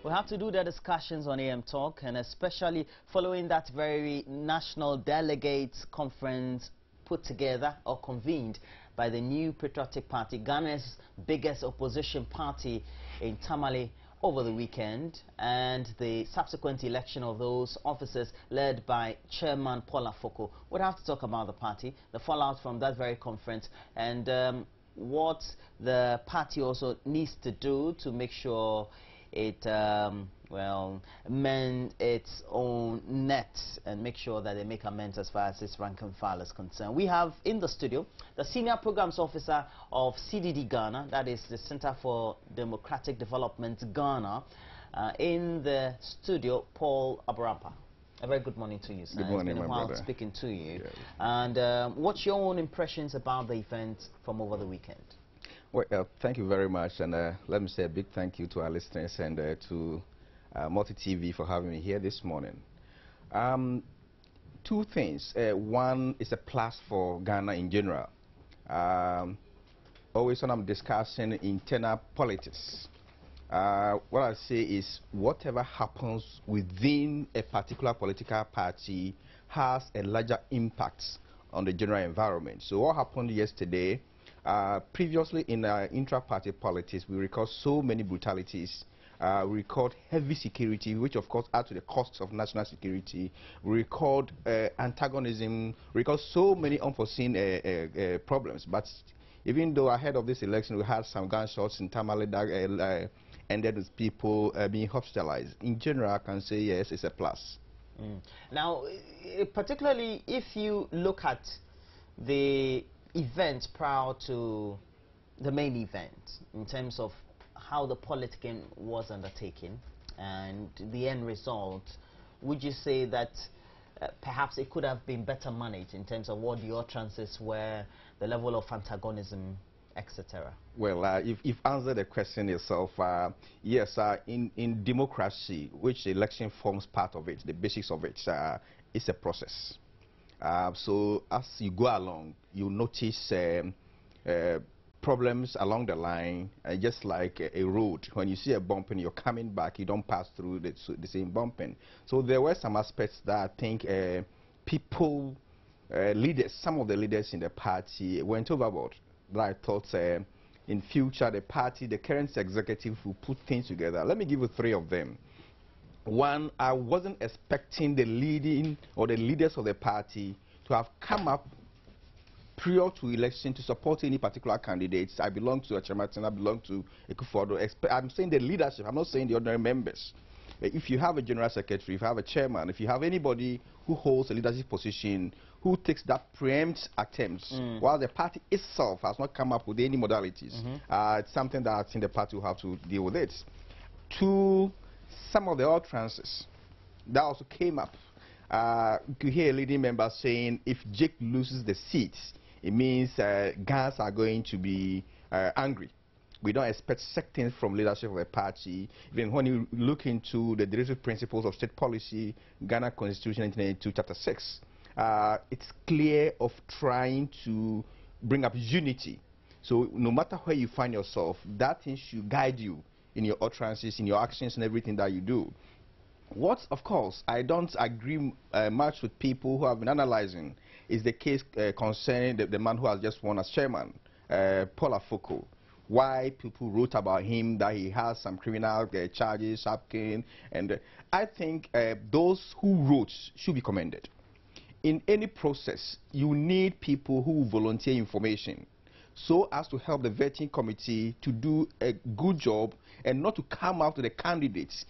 We have to do the discussions on AM Talk, and especially following that very national delegates conference put together or convened by the New Patriotic Party, Ghana's biggest opposition party in Tamale over the weekend, and the subsequent election of those officers led by Chairman Paul Afoko. We'll have to talk about the party, the fallout from that very conference, and what the party also needs to do to make sure it mend its own net and make sure that they make amends as far as its rank and file is concerned. We have in the studio the Senior Programs Officer of EDD Ghana, that is the Center for Democratic Development Ghana, in the studio, Paul Abarampa. A very good morning to you, sir. Good morning, it's been a my while brother. speaking to you. Yes. And what's your own impressions about the event from over the weekend? Well, thank you very much, and let me say a big thank you to our listeners and to Multi TV for having me here this morning. Two things. One is a plus for Ghana in general. Always when I'm discussing internal politics, what I say is whatever happens within a particular political party has a larger impact on the general environment. So what happened yesterday, previously in intra-party politics, we record so many brutalities. We record heavy security, which of course add to the costs of national security. We record antagonism. We record so many unforeseen problems. But even though ahead of this election we had some gunshots in Tamale that ended with people being hospitalized, in general I can say yes, it's a plus. Now, particularly if you look at the event prior to the main event, in terms of how the politicking was undertaken and the end result, would you say that perhaps it could have been better managed in terms of what the utterances were, the level of antagonism, etc.? Well, if answer the question yourself, yes, in democracy, which the election forms part of it, the basics of it, it's a process. So as you go along, you notice problems along the line, just like a road. When you see a bumping, you're coming back, you don't pass through the same bumping. So there were some aspects that I think people, leaders, some of the leaders in the party went overboard. That I thought in future the party, the current executive will put things together. Let me give you three of them. One, I wasn't expecting the leaders of the party to have come up prior to election to support any particular candidates. I belong to Achamartin, I belong to Ekufodo. I'm saying the leadership, I'm not saying the ordinary members. If you have a general secretary, if you have a chairman, if you have anybody who holds a leadership position, who takes that preempt attempts, while the party itself has not come up with any modalities, it's something that I think the party will have to deal with it. Two, some of the utterances that also came up. You could hear a leading member saying if Jake loses the seats, it means Ghans are going to be angry. We don't expect certain from leadership of the party. Even when you look into the directive principles of state policy, Ghana Constitution 1992, Chapter 6, it's clear of trying to bring up unity. So no matter where you find yourself, that thing should guide you in your utterances, in your actions, and everything that you do. What, of course, I don't agree much with people who have been analyzing is the case concerning the man who has just won as chairman, Paul Afoko. Why people wrote about him that he has some criminal charges, and I think those who wrote should be commended. In any process, you need people who volunteer information so as to help the vetting committee to do a good job and not to come out to the candidates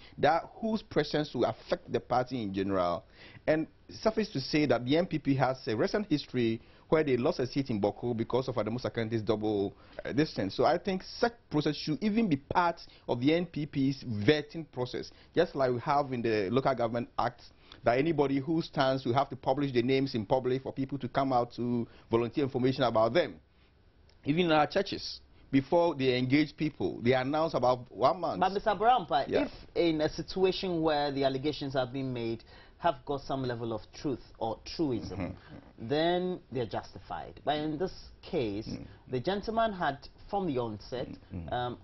whose presence will affect the party in general. And suffice to say that the NPP has a recent history where they lost a seat in Boko because of Adamu Sakante's double distance. So I think such process should even be part of the NPP's vetting process, just like we have in the Local Government Act, that anybody who stands will have to publish their names in public for people to come out to volunteer information about them. Even in our churches, before they engage people, they announce about 1 month. But Mr. Abarampa, if in a situation where the allegations have been made have got some level of truth or truism, then they're justified. But in this case, the gentleman had, from the onset,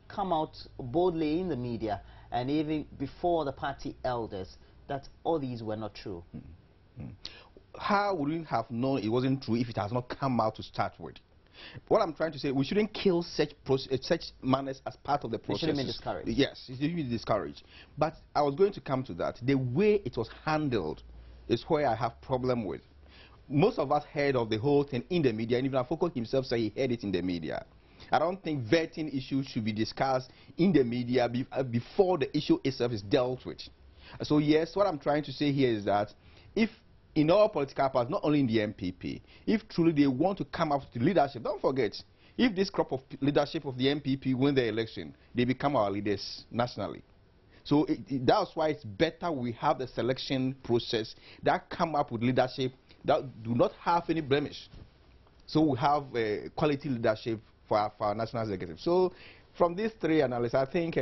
come out boldly in the media and even before the party elders, that all these were not true. How would we have known it wasn't true if it has not come out to start with? What I'm trying to say, we shouldn't kill such manners as part of the process. It shouldn't be discouraged. Yes, it shouldn't be discouraged. But I was going to come to that. The way it was handled is where I have problem with. Most of us heard of the whole thing in the media, and even Afoko himself said he heard it in the media. I don't think vetting issues should be discussed in the media before the issue itself is dealt with. So yes, what I'm trying to say here is that if in all political parties, not only in the NPP, if truly they want to come up to leadership, don't forget, if this crop of leadership of the NPP win the election, they become our leaders nationally. So that's why it's better we have the selection process that come up with leadership that do not have any blemish. So we have quality leadership for our national executive. So from these three analyses, I think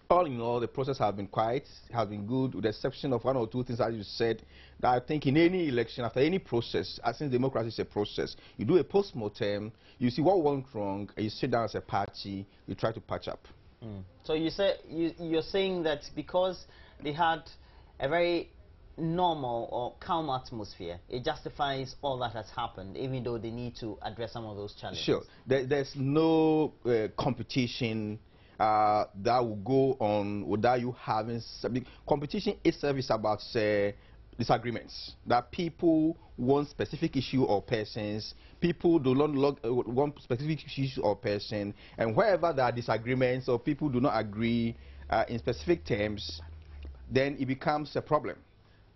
all in all, the process has been quiet, has been good, with the exception of one or two things, as you said, that I think in any election, after any process, since democracy is a process, you do a post-mortem, you see what went wrong, and you sit down as a party, you try to patch up. So you're saying that because they had a very normal or calm atmosphere, it justifies all that has happened, even though they need to address some of those challenges? Sure. There's no competition that will go on without you having competition itself is about disagreements, that people want specific issue or persons, people do not want specific issues or person, and wherever there are disagreements or people do not agree in specific terms, then it becomes a problem.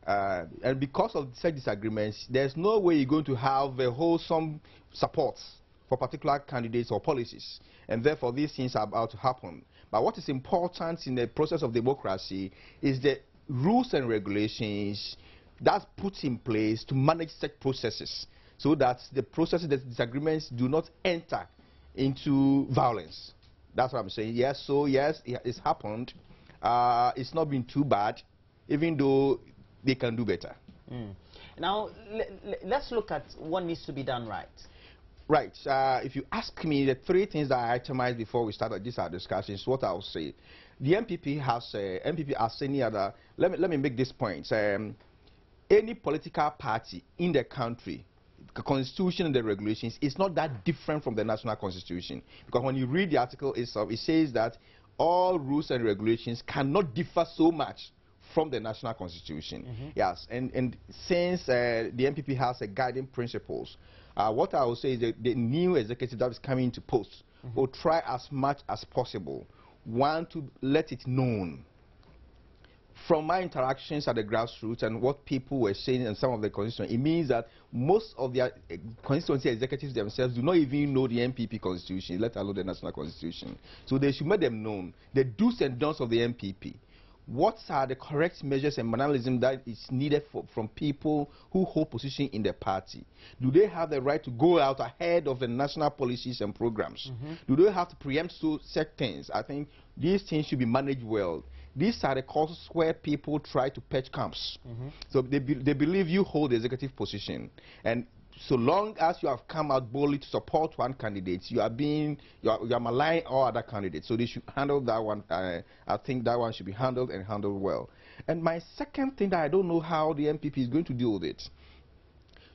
And because of such disagreements, there's no way you're going to have a wholesome support for particular candidates or policies, and therefore these things are about to happen. But what is important in the process of democracy is the rules and regulations that's put in place to manage such processes, so that the processes, the disagreements do not enter into violence. That's what I'm saying. Yes, so yes, it's happened. It's not been too bad, even though they can do better. Now, let's look at what needs to be done right. Right. If you ask me, the three things that I itemized before we started this discussion is what I will say. The NPP has any other. Let me make this point. Any political party in the country, the constitution and the regulations is not that different from the national constitution, because when you read the article itself, it says that all rules and regulations cannot differ so much from the national constitution. Yes, and since the NPP has a guiding principles, what I will say is that the new executive that is coming into post will try as much as possible, one, to let it known. From my interactions at the grassroots and what people were saying in some of the constituencies, it means that most of their constituency executives themselves do not even know the NPP constitution, let alone the national constitution. So they should make them known the do's and don'ts of the NPP. What are the correct measures and mannerism that is needed from people who hold position in the party? Do they have the right to go out ahead of the national policies and programs? Do they have to preempt such things? I think these things should be managed well. These are the causes where people try to patch camps. So they believe you hold the executive position, and so long as you have come out boldly to support one candidate, you are maligning all other candidates. So they should handle that one. I think that one should be handled and handled well. And my second thing that I don't know how the NPP is going to deal with it,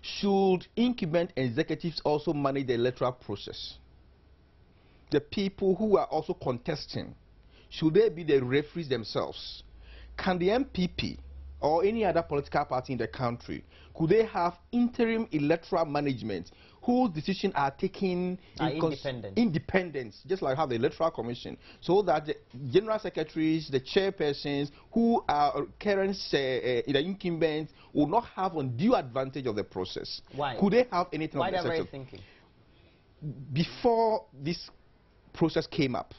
should incumbent executives also manage the electoral process? The people who are also contesting, should they be the referees themselves? Can the NPP or any other political party in the country, could they have interim electoral management whose decisions are taken independent, just like how the Electoral Commission, so that the general secretaries, the chairpersons who are current incumbents will not have undue advantage of the process? Why? Could they have anything Why of the that very thinking? Before this process came up,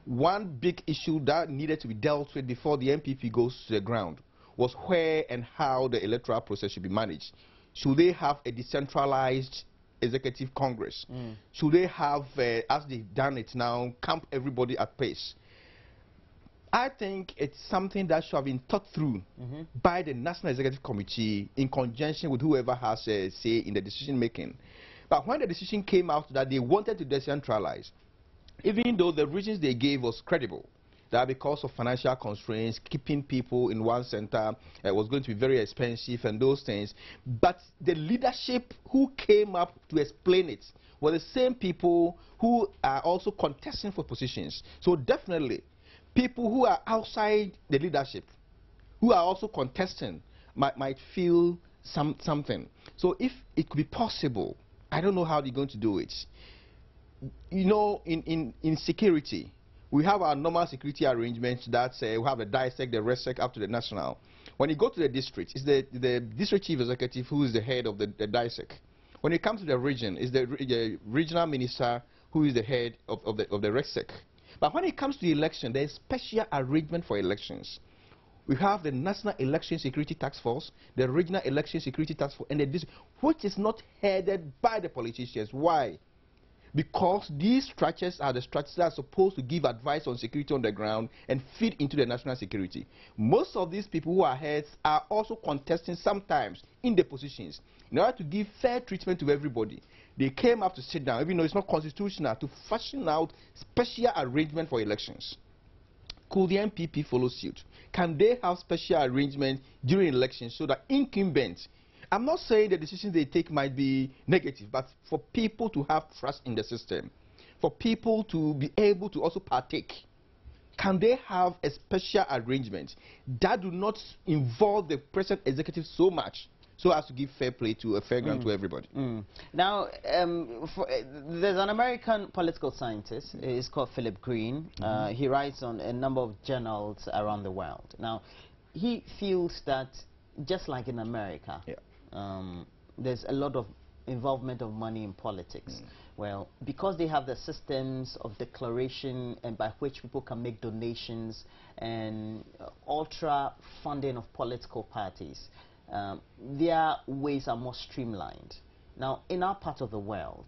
one big issue that needed to be dealt with before the NPP goes to the ground was where and how the electoral process should be managed. Should they have a decentralized executive congress? Should they have, as they've done it now, camp everybody at pace? I think it's something that should have been thought through by the National Executive Committee in conjunction with whoever has a say in the decision making. But when the decision came out that they wanted to decentralize, even though the reasons they gave was credible, that because of financial constraints, keeping people in one center was going to be very expensive and those things. But the leadership who came up to explain it were the same people who are also contesting for positions. So definitely, people who are outside the leadership, who are also contesting, might feel something. So if it could be possible, I don't know how they're going to do it. You know, in security, we have our normal security arrangements that we have the DISEC, the RESEC up to the national. When you go to the district, it's the district chief executive who is the head of the DISEC. When it comes to the region, it's the regional minister who is the head of the RESEC. But when it comes to the election, there's special arrangement for elections. We have the National Election Security Task Force, the Regional Election Security Task Force, and the district, which is not headed by the politicians. Why? Because these structures are the structures that are supposed to give advice on security on the ground and feed into the national security. Most of these people who are heads are also contesting sometimes in the positions. In order to give fair treatment to everybody, they came up to sit down, even though it's not constitutional, to fashion out special arrangement for elections. Could the NPP follow suit? Can they have special arrangements during elections so that incumbents, I'm not saying the decisions they take might be negative, but for people to have trust in the system, for people to be able to also partake, can they have a special arrangement that do not involve the present executive so much so as to give fair play to a fair ground to everybody? Now, there's an American political scientist, he's called Philip Green. He writes on a number of journals around the world. Now, he feels that just like in America, there's a lot of involvement of money in politics. Well, because they have the systems of declaration and by which people can make donations and ultra funding of political parties, their ways are more streamlined. Now, in our part of the world,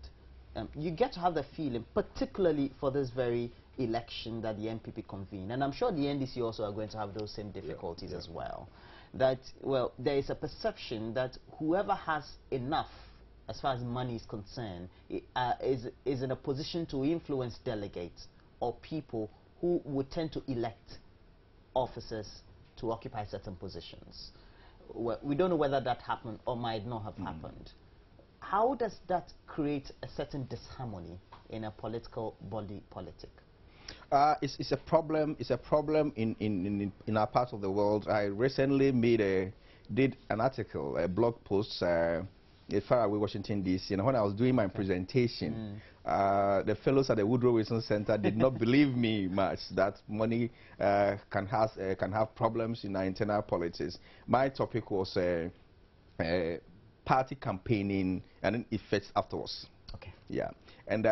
you get to have the feeling, particularly for this very election that the NPP convened, and I'm sure the NDC also are going to have those same difficulties as well, that, well, there is a perception that whoever has enough as far as money is concerned is in a position to influence delegates or people who would tend to elect officers to occupy certain positions. Well, we don't know whether that happened or might not have happened. How does that create a certain disharmony in a political body politic? It's a problem. It's a problem in our part of the world. I recently did an article, a blog post, far away Washington D.C. And when I was doing my presentation, the fellows at the Woodrow Wilson Center did not believe me much that money can have problems in our internal politics. My topic was party campaigning and effects afterwards. Okay. Yeah. And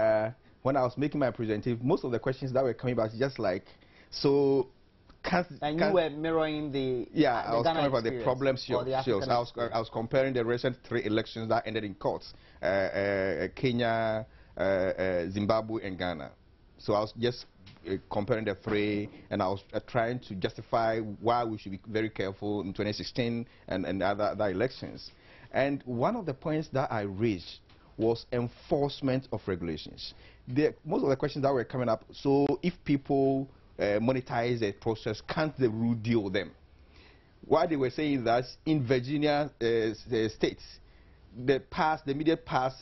when I was making my presentation, most of the questions that were coming back just like, so and you were mirroring the I was talking about the problems. I was comparing the recent 3 elections that ended in courts, Kenya, Zimbabwe, and Ghana. So I was just comparing the 3, and I was trying to justify why we should be very careful in 2016 and other elections. And one of the points that I raised was enforcement of regulations. Most of the questions that were coming up, so if people monetize the process, can't the rule deal with them? Why they were saying that in Virginia states, the immediate past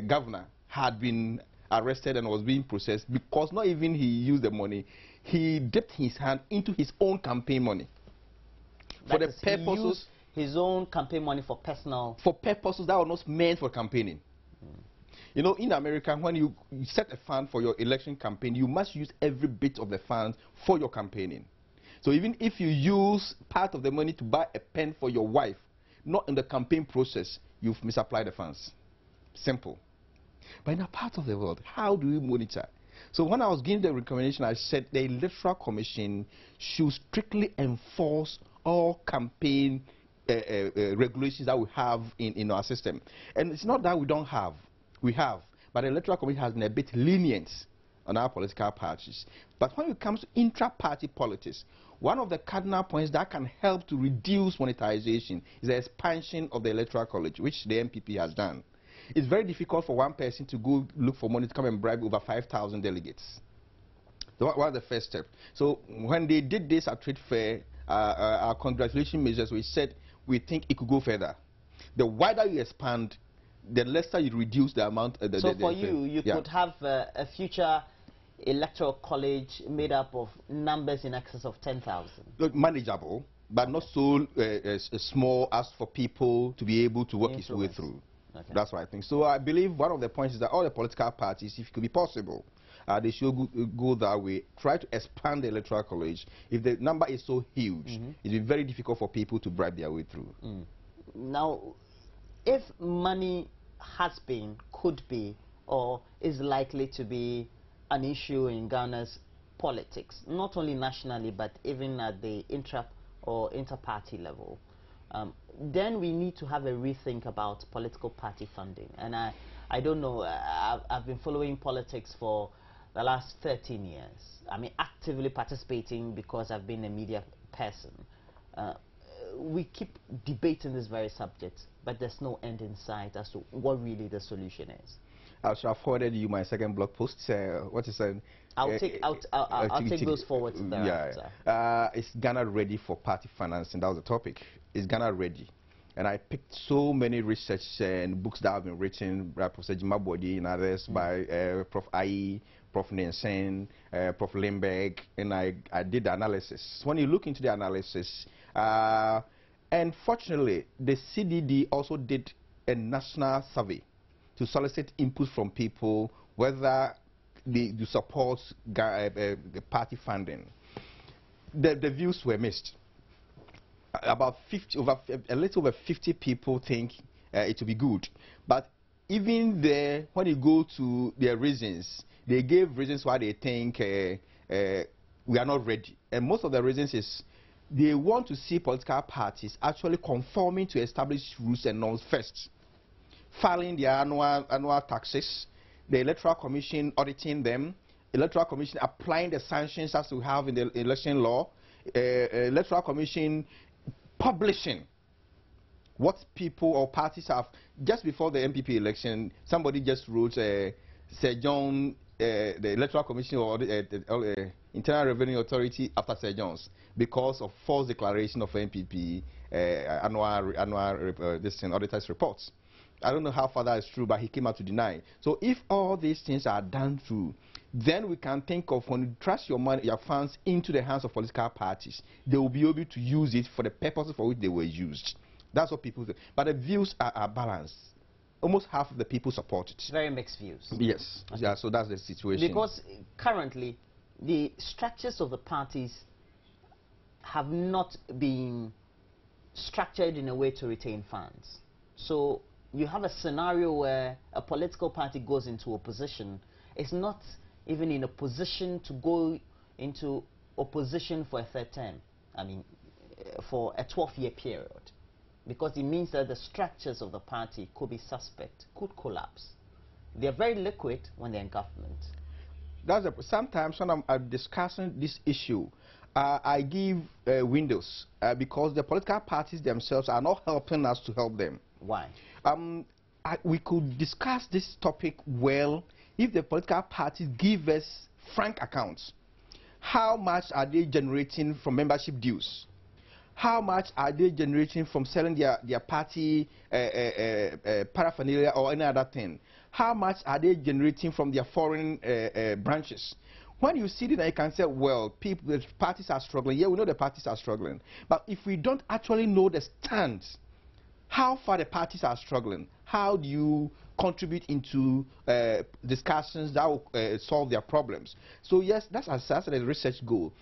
governor had been arrested and was being processed because not even he used the money, he dipped his hand into his own campaign money. For the purposes, his own campaign money for personal, for purposes that were not meant for campaigning. You know, in America, when you set a fund for your election campaign, you must use every bit of the funds for your campaigning. So even if you use part of the money to buy a pen for your wife, not in the campaign process, you've misapplied the funds. Simple. But in a part of the world, how do we monitor? So when I was giving the recommendation, I said the Electoral Commission should strictly enforce all campaign regulations that we have in our system. And it's not that we don't have. We have, but the Electoral Commission has been a bit lenient on our political parties. But when it comes to intra-party politics, one of the cardinal points that can help to reduce monetization is the expansion of the Electoral College, which the NPP has done. It's very difficult for one person to go look for money to come and bribe over 5,000 delegates. One of the first steps. So when they did this at trade fair, our congratulation measures, we said we think it could go further. The wider you expand, the lesser you reduce the amount. So for you could have a future electoral college made up of numbers in excess of 10,000. Manageable, but not so small as for people to be able to work its way through. Okay. That's what I think. So I believe one of the points is that all the political parties, if it could be possible, they should go that way. Try to expand the electoral college. If the number is so huge, it'll be very difficult for people to bribe their way through. Now, if money has been, could be, or is likely to be an issue in Ghana's politics, not only nationally but even at the intra or inter-party level, then we need to have a rethink about political party funding. And I don't know, I've been following politics for the last 13 years. I mean, actively participating because I've been a media person. We keep debating this very subject, but there's no end in sight as to what really the solution is. I should have forwarded you my second blog post. What is it? I'll take those forward thereafter. Is Ghana ready for party financing? That was the topic. Is Ghana ready? And I picked so many research and books that have been written by Professor Jimabodi and others, by Prof. Ayi, Prof. Nensen, Prof. Limberg, and I did the analysis. When you look into the analysis, and fortunately, the CDD also did a national survey to solicit input from people whether they support the party funding. The views were mixed. About a little over 50 people think it will be good, but even there, when you go to their reasons, they gave reasons why they think we are not ready, and most of the reasons is they want to see political parties actually conforming to established rules and norms first, filing their annual taxes, the Electoral Commission auditing them, Electoral Commission applying the sanctions as we have in the election law, Electoral Commission publishing what people or parties have. Just before the NPP election, somebody just wrote Sir John, the Electoral Commission or the Internal Revenue Authority after Sir John's because of false declaration of NPP annual auditors reports. I don't know how far that is true, but he came out to deny. So if all these things are done through, then we can think of when you trust your money, your funds into the hands of political parties, they will be able to use it for the purposes for which they were used. That's what people say. But the views are balanced. Almost half of the people support it. Very mixed views. Yes. Okay. Yeah, so that's the situation. Because currently, the structures of the parties have not been structured in a way to retain funds. So you have a scenario where a political party goes into opposition. It's not even in a position to go into opposition for a third term. I mean, for a 12-year period. Because it means that the structures of the party could be suspect, could collapse. They're very liquid when they're in government. Sometimes when I'm discussing this issue, I give windows because the political parties themselves are not helping us to help them. Why? We could discuss this topic well if the political parties give us frank accounts. How much are they generating from membership dues? How much are they generating from selling their party paraphernalia or any other thing? How much are they generating from their foreign branches? When you see that, you can say, well, the parties are struggling. Yeah, we know the parties are struggling. But if we don't actually know the stance, how far the parties are struggling, how do you contribute into discussions that will solve their problems? So yes, that's as the research goal.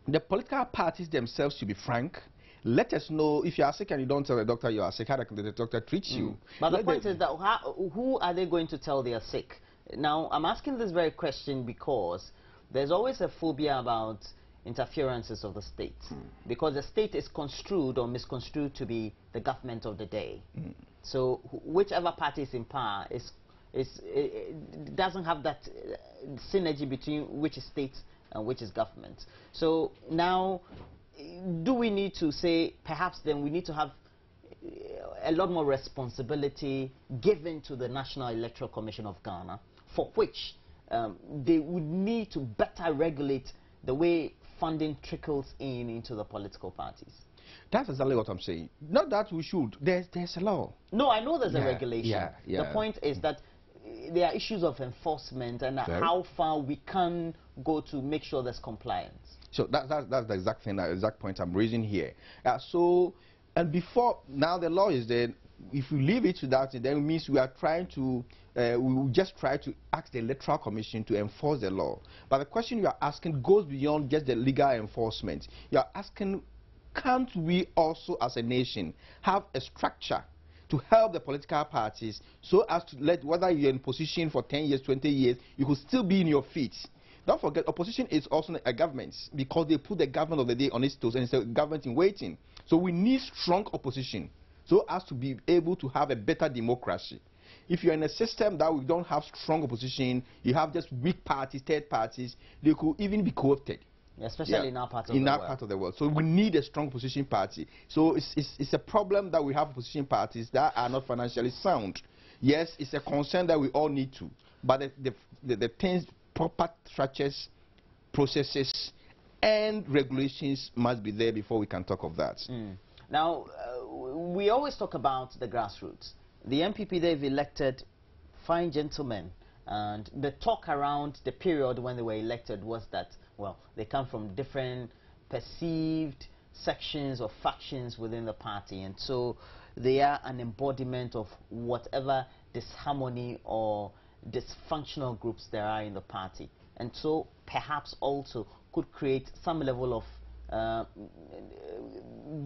The political parties themselves should be frank. Let us know if you are sick and you don't tell the doctor you are sick, how can the doctor treat you? But the point is that who are they going to tell they are sick? Now, I'm asking this very question because there's always a phobia about interferences of the state, because the state is construed or misconstrued to be the government of the day. So whichever party is in power it doesn't have that synergy between which is state and which is government. So now, do we need to say perhaps then we need to have a lot more responsibility given to the National Electoral Commission of Ghana, for which they would need to better regulate the way funding trickles into the political parties. That's exactly what I'm saying. Not that we should. There's a law. No, I know there's a regulation. Yeah. The point is that there are issues of enforcement and how far we can go to make sure there's compliance. So that's the exact thing, the exact point I'm raising here. And before, now the law is there. If we leave it to that, then it means we are trying to, we will just try to ask the Electoral Commission to enforce the law. But the question you are asking goes beyond just the legal enforcement. You are asking, can't we also as a nation have a structure to help the political parties so as to let, whether you're in position for 10 years, 20 years, you could still be in your feet. Don't forget, opposition is also a government because they put the government of the day on its toes and it's a government in waiting. So we need strong opposition so as to be able to have a better democracy. If you're in a system that we don't have strong opposition, you have just weak parties, third parties, they could even be co-opted. Especially in our part of the world. Part of the world. So we need a strong opposition party. So it's a problem that we have opposition parties that are not financially sound. Yes, it's a concern that we all need to. But the things, proper structures, processes, and regulations must be there before we can talk of that. Now, we always talk about the grassroots. The NPP, they've elected fine gentlemen. And the talk around the period when they were elected was that, well, they come from different perceived sections or factions within the party. And so they are an embodiment of whatever disharmony or dysfunctional groups there are in the party. And so perhaps also could create some level of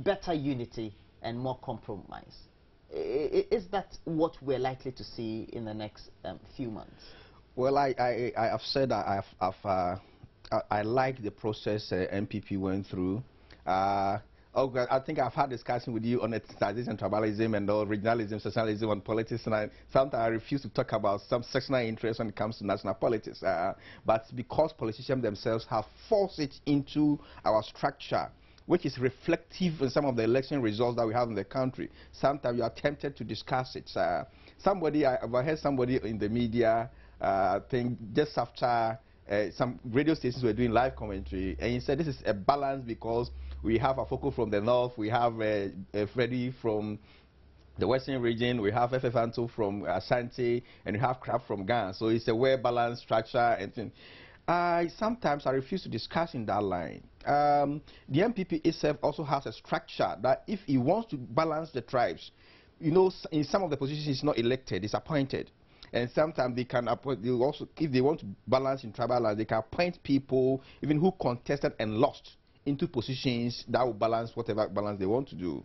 better unity and more compromise. Is that what we're likely to see in the next few months? Well, I have said that I like the process NPP went through. I think I've had discussion with you on ethnicization, tribalism, and all regionalism, sectionalism, and politics. And sometimes I refuse to talk about some sectional interests when it comes to national politics. But because politicians themselves have forced it into our structure, which is reflective in some of the election results that we have in the country, sometimes you are tempted to discuss it. I heard somebody in the media, I think just after some radio stations were doing live commentary, and he said this is a balance because we have a Afoko from the north, we have Freddy from the western region, we have Anto from Ashanti, and we have Crab from Ghana. So it's a well-balanced structure and thing. Sometimes I refuse to discuss in that line. The NPP itself also has a structure that if he wants to balance the tribes, you know, in some of the positions it's not elected, it's appointed. And sometimes they can appoint, they also, if they want to balance in tribal lines, they can appoint people even who contested and lost into positions that will balance whatever balance they want to do.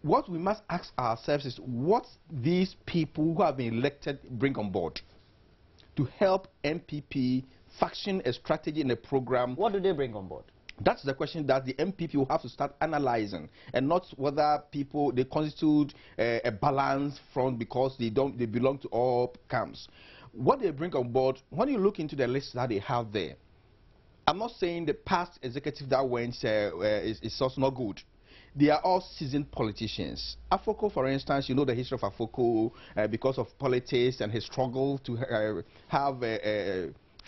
What we must ask ourselves is what these people who have been elected bring on board to help NPP faction a strategy and a program. What do they bring on board? That's the question that the NPP will have to start analyzing, and not whether people, they constitute a balanced front because they belong to all camps. What they bring on board, when you look into the list that they have there, I'm not saying the past executive that went is also not good. They are all seasoned politicians. Afoko, for instance, you know the history of Afoko because of politics and his struggle to have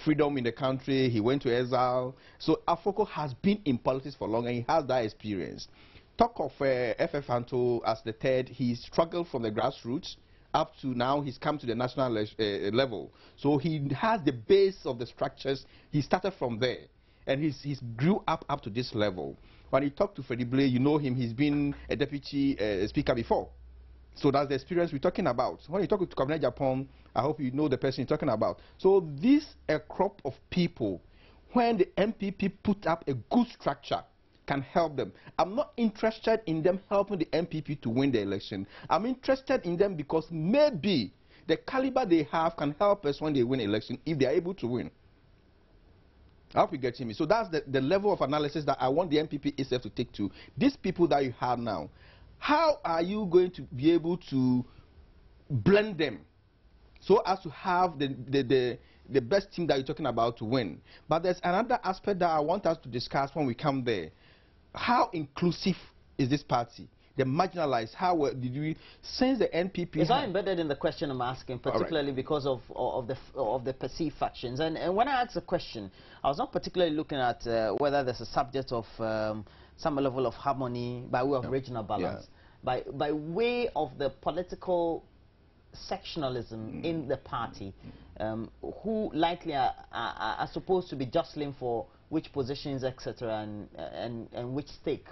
freedom in the country. He went to exile. So Afoko has been in politics for long and he has that experience. Talk of FF Anto as the third, he struggled from the grassroots up to now he's come to the national level. So he has the base of the structures. He started from there and he's grew up to this level. When you talk to Freddie Blay, you know him, he's been a deputy speaker before. So that's the experience we're talking about. When you talk to Cabinet Japan, I hope you know the person you're talking about. So this a crop of people, when the NPP put up a good structure, can help them. I'm not interested in them helping the NPP to win the election. I'm interested in them because maybe the caliber they have can help us when they win election if they are able to win. I hope you're getting me. So that's the level of analysis that I want the NPP itself to take to. These people that you have now, how are you going to be able to blend them so as to have the best team that you're talking about to win? But there's another aspect that I want us to discuss when we come there. How inclusive is this party? the marginalized. How did we, since the NPP... It's all embedded in the question I'm asking, particularly because of the perceived factions. And when I asked the question, I was not particularly looking at whether there's a subject of some level of harmony by way of regional balance, by way of the political sectionalism in the party, who likely are supposed to be jostling for which positions, etc., and which stake.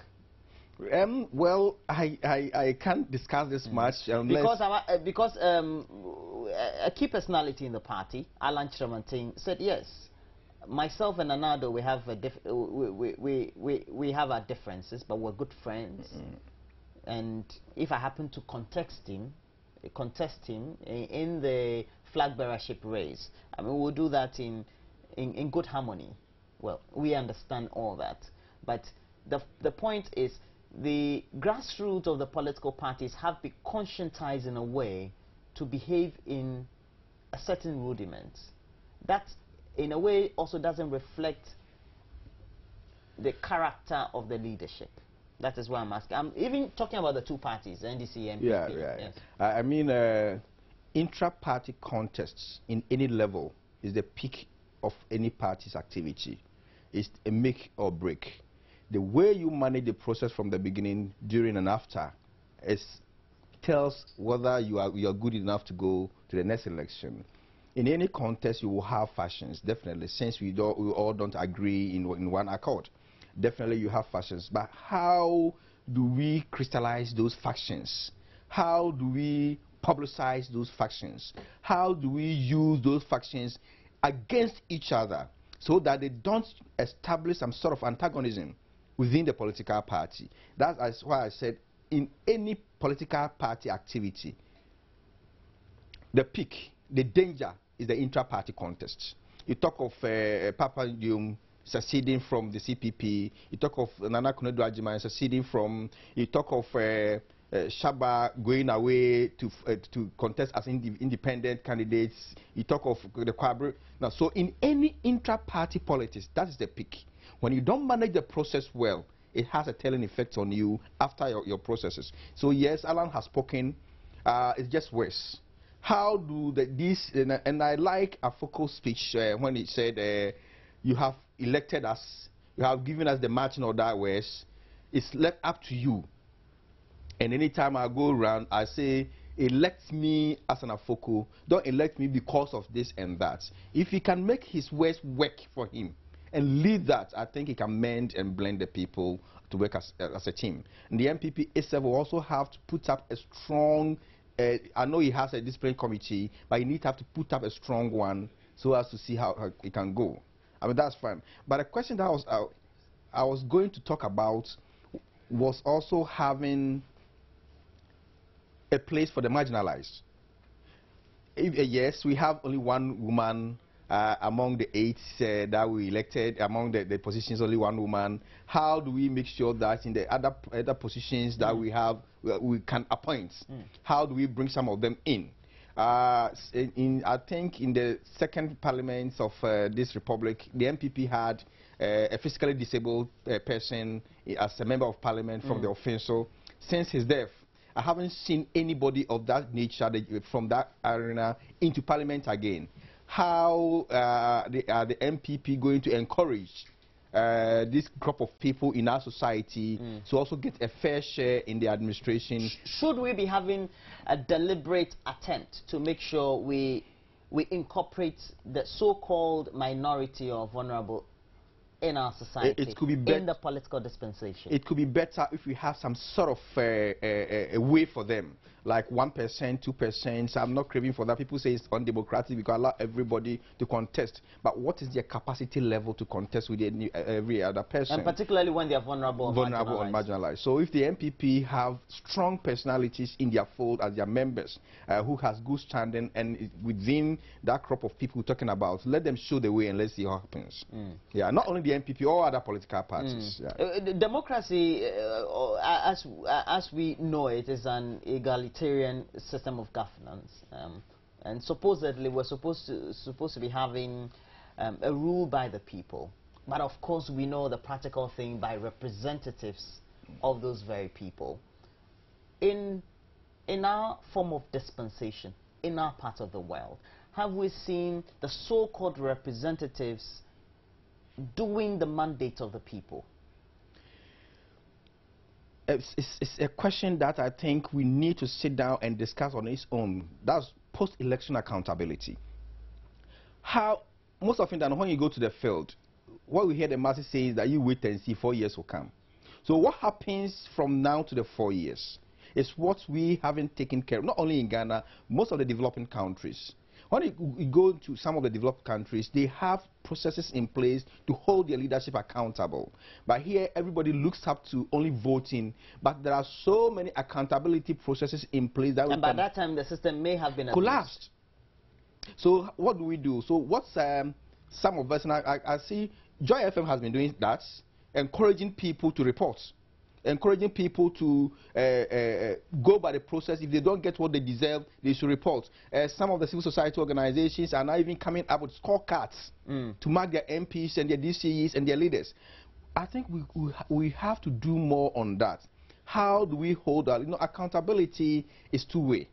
Well, I can't discuss this much because a key personality in the party, Alan Chiramantin, said yes. Myself and Anado, we have we have our differences, but we're good friends. And if I happen to contest him in the flag bearership race, I mean, we'll do that in good harmony. Well, we understand all that, but the point is, the grassroots of the political parties have been conscientized in a way to behave in a certain rudiment. That, in a way, also doesn't reflect the character of the leadership. That is why I'm asking. I'm even talking about the two parties, NDC and NPP. Yeah. Yes. I mean, intra-party contests in any level is the peak of any party's activity. It's a make or break. The way you manage the process from the beginning, during and after, tells whether you are good enough to go to the next election. In any contest, you will have factions, definitely, since we all don't agree in one accord. Definitely you have factions, but how do we crystallize those factions? How do we publicize those factions? How do we use those factions against each other so that they don't establish some sort of antagonism within the political party? That's why I said, in any political party activity, the peak, the danger is the intra-party contest. You talk of Papa Ndium seceding from the CPP, you talk of Nana Kunedu Ajiman seceding from, you talk of Shaba going away to contest as independent candidates, you talk of the Kwabre. Now, so in any intra-party politics, that is the peak. When you don't manage the process well, it has a telling effect on you after your processes. So yes, Alan has spoken, it's just worse. How do these, and I like Afoko's speech when he said, you have elected us, you have given us the marching order, whereas it's left up to you. And anytime I go around, I say, elect me as an Afoko, don't elect me because of this and that. If he can make his words work for him and lead that, I think he can mend and blend the people to work as a team. And the NPP itself will also have to put up a strong, I know he has a discipline committee, but he needs to have to put up a strong one so as to see how it can go. I mean, that's fine. But the question that I was going to talk about was also having a place for the marginalized. Yes, we have only one woman among the 8 that we elected, among the positions, only one woman. How do we make sure that in the other positions that we have, we can appoint? How do we bring some of them in? I think in the second parliament of this republic, the NPP had a physically disabled person as a member of parliament from the offensive. Since his death, I haven't seen anybody of that nature from that arena into parliament again. How are the NPP going to encourage this group of people in our society to also get a fair share in the administration? Should we be having a deliberate attempt to make sure we incorporate the so-called minority or vulnerable in our society, it could be in the political dispensation? It could be better if we have some sort of a way for them, like 1%, 2%. So I'm not craving for that. People say it's undemocratic because allow everybody to contest. But what is their capacity level to contest with every other person? And particularly when they are vulnerable or marginalized. So if the NPP have strong personalities in their fold as their members, who has good standing, and within that crop of people we're talking about, let them show the way and let's see what happens. Yeah, not only the NPP, all other political parties. Democracy, as we know it, is an egalitarian system of governance, and supposedly we're supposed to be having a rule by the people. But of course, we know the practical thing by representatives of those very people. in our form of dispensation, in our part of the world, have we seen the so-called representatives doing the mandate of the people? It's a question that I think we need to sit down and discuss on its own. That's post-election accountability. How, most often than when you go to the field, what we hear the masses say is that you wait and see 4 years will come. So what happens from now to the 4 years is what we haven't taken care of, not only in Ghana, most of the developing countries. When you go to some of the developed countries, they have processes in place to hold their leadership accountable. But here, everybody looks up to only voting, but there are so many accountability processes in place that... And by that time, the system may have been collapsed. So what do we do? So what's some of us, and I see Joy FM has been doing that, encouraging people to report, encouraging people to go by the process. If they don't get what they deserve, they should report. Some of the civil society organizations are now even coming up with scorecards to mark their MPs and their DCEs and their leaders. I think we have to do more on that. How do we hold that? You know, accountability is two-way.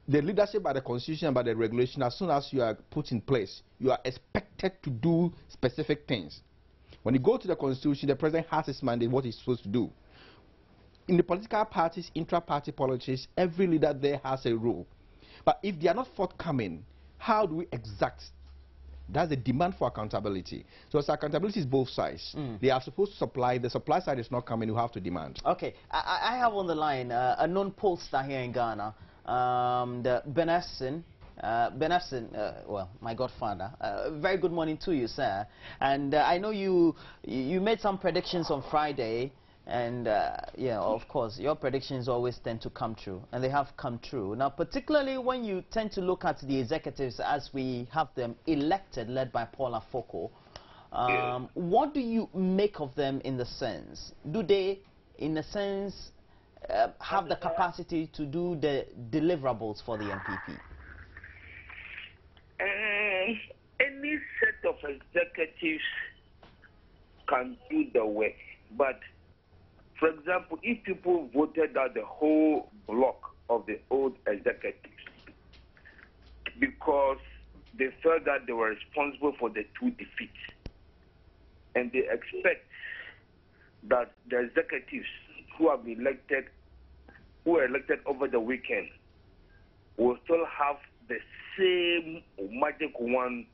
The leadership by the constitution and by the regulation, as soon as you are put in place, you are expected to do specific things. When you go to the constitution, the president has his mandate, what he's supposed to do. In the political parties, intra-party politics, every leader there has a role. But if they are not forthcoming, how do we exact? That's the demand for accountability. So accountability is both sides. They are supposed to supply. If the supply side is not coming, you have to demand. Okay, I have on the line a known pollster here in Ghana, the Benefsin, well, my godfather. Very good morning to you, sir. And I know you made some predictions on Friday, and yeah, of course, your predictions always tend to come true, and they have come true. Now, particularly when you tend to look at the executives as we have them elected, led by Paula Foko, what do you make of them in the sense? Do they, in a sense, have the capacity to do the deliverables for the NPP? Any set of executives can do the work, but for example, if people voted out the whole block of the old executives because they felt that they were responsible for the two defeats, and they expect that the executives who have been elected, who were elected over the weekend, will still have the same magic one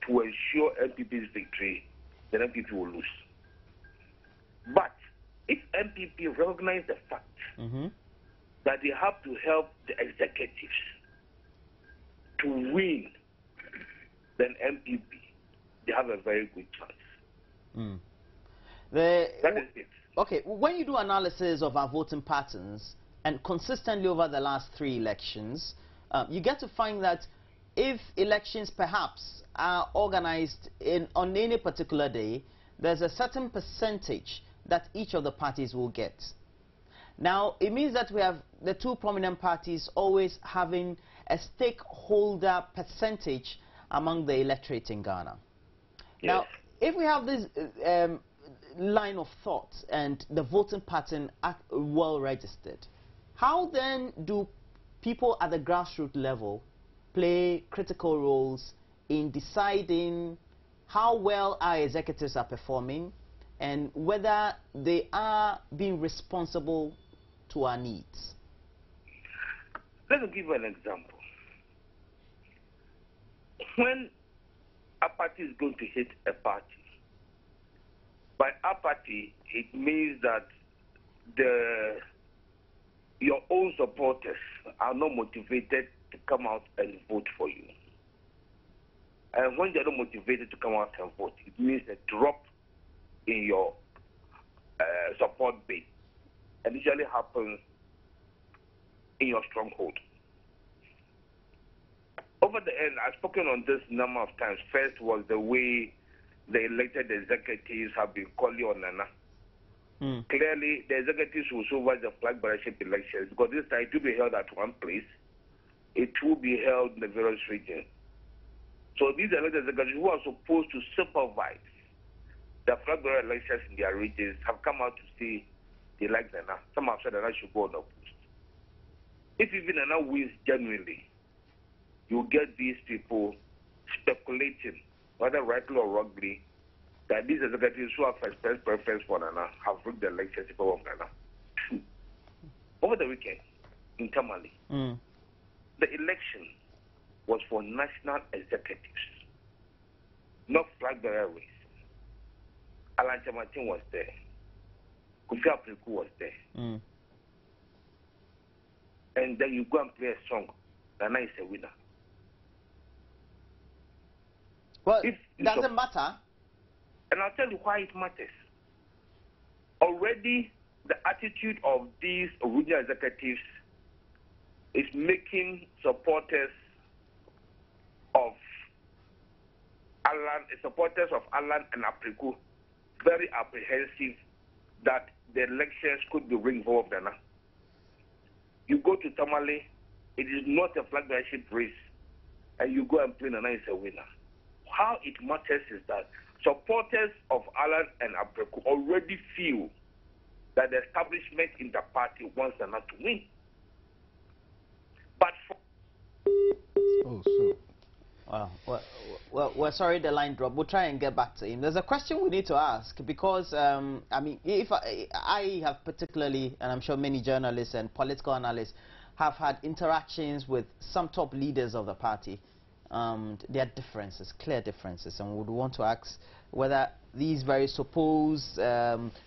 to ensure NPP's victory, then NPP will lose. But if NPP recognize the fact that they have to help the executives to win, then NPP, they have a very good chance. That is it. Okay, when you do analysis of our voting patterns, and consistently over the last 3 elections, you get to find that if elections perhaps are organized on any particular day, there's a certain percentage that each of the parties will get. Now, it means that we have the 2 prominent parties always having a stakeholder percentage among the electorate in Ghana. Yes. Now, if we have this line of thought and the voting pattern are well registered, how then do people at the grassroots level play critical roles in deciding how well our executives are performing and whether they are being responsible to our needs? Let me give you an example. When a party is going to hit a party, by a party, it means that your own supporters are not motivated to come out and vote for you. And when they're not motivated to come out and vote, it means a drop in your support base. And it usually happens in your stronghold. Over the end, I've spoken on this number of times. First was the way the elected executives have been calling on Nana. Clearly, the executives will supervise the flag bearership elections because this time it will be held at one place. It will be held in the various regions. So these elected executives who are supposed to supervise the flag bearer elections in their regions have come out to say they like Nana. Some have said Nana should go on the post. if even Nana wins genuinely, you get these people speculating, whether rightly or wrongly, that these executives who have expressed preference for Nana have rigged the elections in favor of Nana. Two. Over the weekend, in Tamale, the election was for national executives, not flag bearer race. Alan Chamatin was there. Kofi Apriku was there. And then you go and play a song, Nana is a winner. Well, it doesn't matter. And I'll tell you why it matters. Already, the attitude of these original executives is making supporters of Alan and Apriku very apprehensive that the elections could be ring of Ghana. You go to Tamale, it is not a flag bearership race, and you go and play Nana is a winner. How it matters is that supporters of Alan and Apriku already feel that the establishment in the party wants Nana to win. But well, sorry the line dropped. We'll try and get back to him. There's a question we need to ask because, I mean, if I have particularly, and I'm sure many journalists and political analysts have had interactions with some top leaders of the party. There are differences, clear differences, and we would want to ask whether these very supposed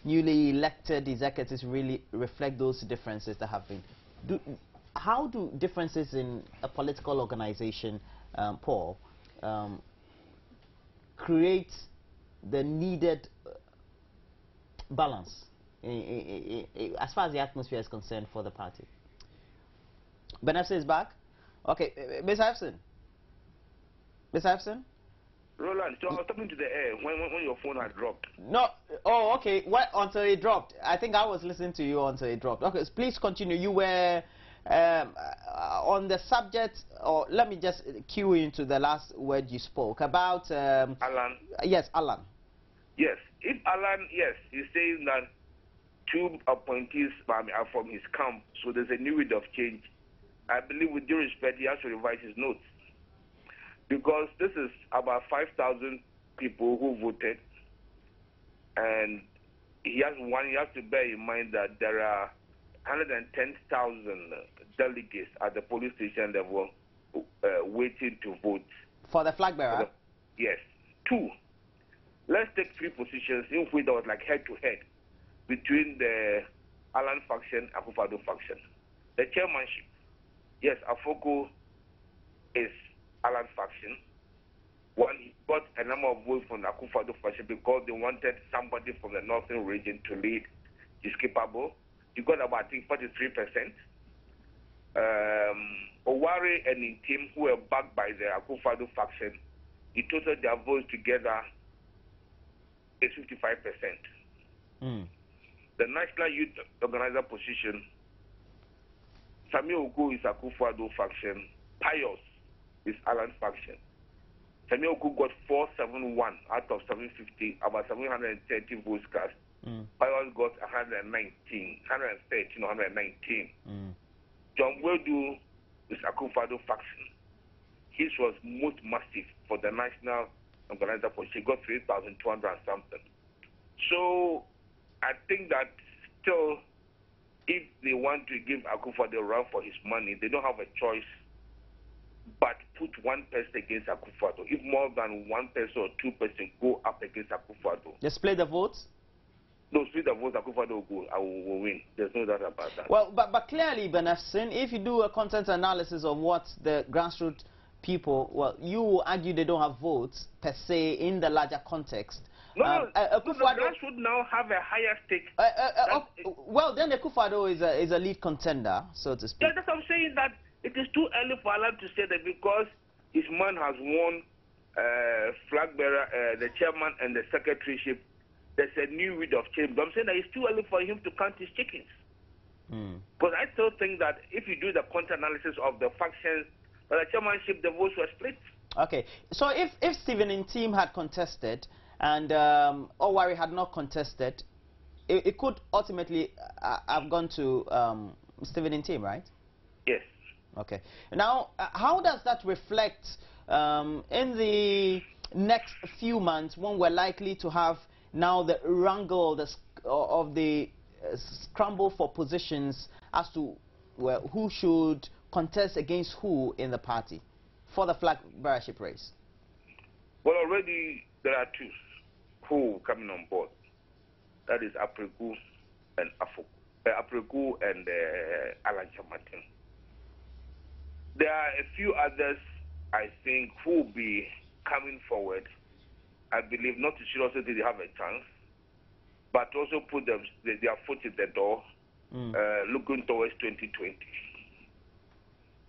newly elected executives really reflect those differences that have been. How do differences in a political organization, Paul, create the needed balance as far as the atmosphere is concerned for the party? Ben Efson is back. Okay, Ms. Efson. Ms. Efson? Roland, so I was talking to the air when your phone had dropped. No, oh, okay. What until it dropped? I think I was listening to you until it dropped. Okay, so please continue. You were on the subject, or let me just cue into the last word you spoke about. Alan. Yes, Alan. Yes, if Alan, yes, he's saying that two appointees are from his camp, so there's a new wind of change. I believe, with due respect, he has to revise his notes. Because this is about 5,000 people who voted, and he has to bear in mind that there are 110,000 delegates at the police station level waiting to vote. For the flag bearer? Yes. Two, let's take three positions in which there was like head-to-head between the Alan faction and Akufo-Addo faction. The chairmanship, yes, Afoko is Alan faction. One, he got a number of votes from the Akufo-Addo faction because they wanted somebody from the northern region to lead. He's capable. He got about, I think, 43%. Owari and Intim, who were backed by the Akufo-Addo faction, he totaled their votes together is 55%. The National Youth Organizer position, Samuel Oku is Akufo-Addo faction, Pius is Alan faction. Samuel Oku got 471 out of 750, about 730 votes cast. Pius got 113 or 119. John Wedu is Akufo-Addo faction. His was most massive for the National Organizer position. He got 3,200 and something. So I think that still, if they want to give Akufo-Addo a run for his money, they don't have a choice but put one person against Akufo-Addo. If more than one person or two person go up against Akufo-Addo, just split the votes? No, split the votes, Akufo-Addo will win. There's no doubt about that. Well, but clearly, Ben Efson, if you do a content analysis of what the grassroots people, well, you will argue they don't have votes per se in the larger context. No, the grassroots now have a higher stake. Well, then the Akufo-Addo is a lead contender, so to speak. Yeah, that's what I'm saying, that it is too early for Alan to say that because his man has won flag bearer, the chairman and the secretaryship, there's a new wind of change. But I'm saying that it's too early for him to count his chickens. Because I still think that if you do the content analysis of the factions, the chairmanship, the votes were split. Okay, so if Stephen Intim had contested and Owari had not contested, it could ultimately have gone to Stephen Intim, right? Yes. Okay. Now, how does that reflect in the next few months when we're likely to have now the wrangle of the scramble for positions as to who should contest against who in the party for the flag bearership race? Well, already there are two who coming on board. That is Apreku and Apreku and Alan Chamatin. There are a few others, I think, who will be coming forward. I believe not to seriously they have a chance, but also put their foot in the door, looking towards 2020.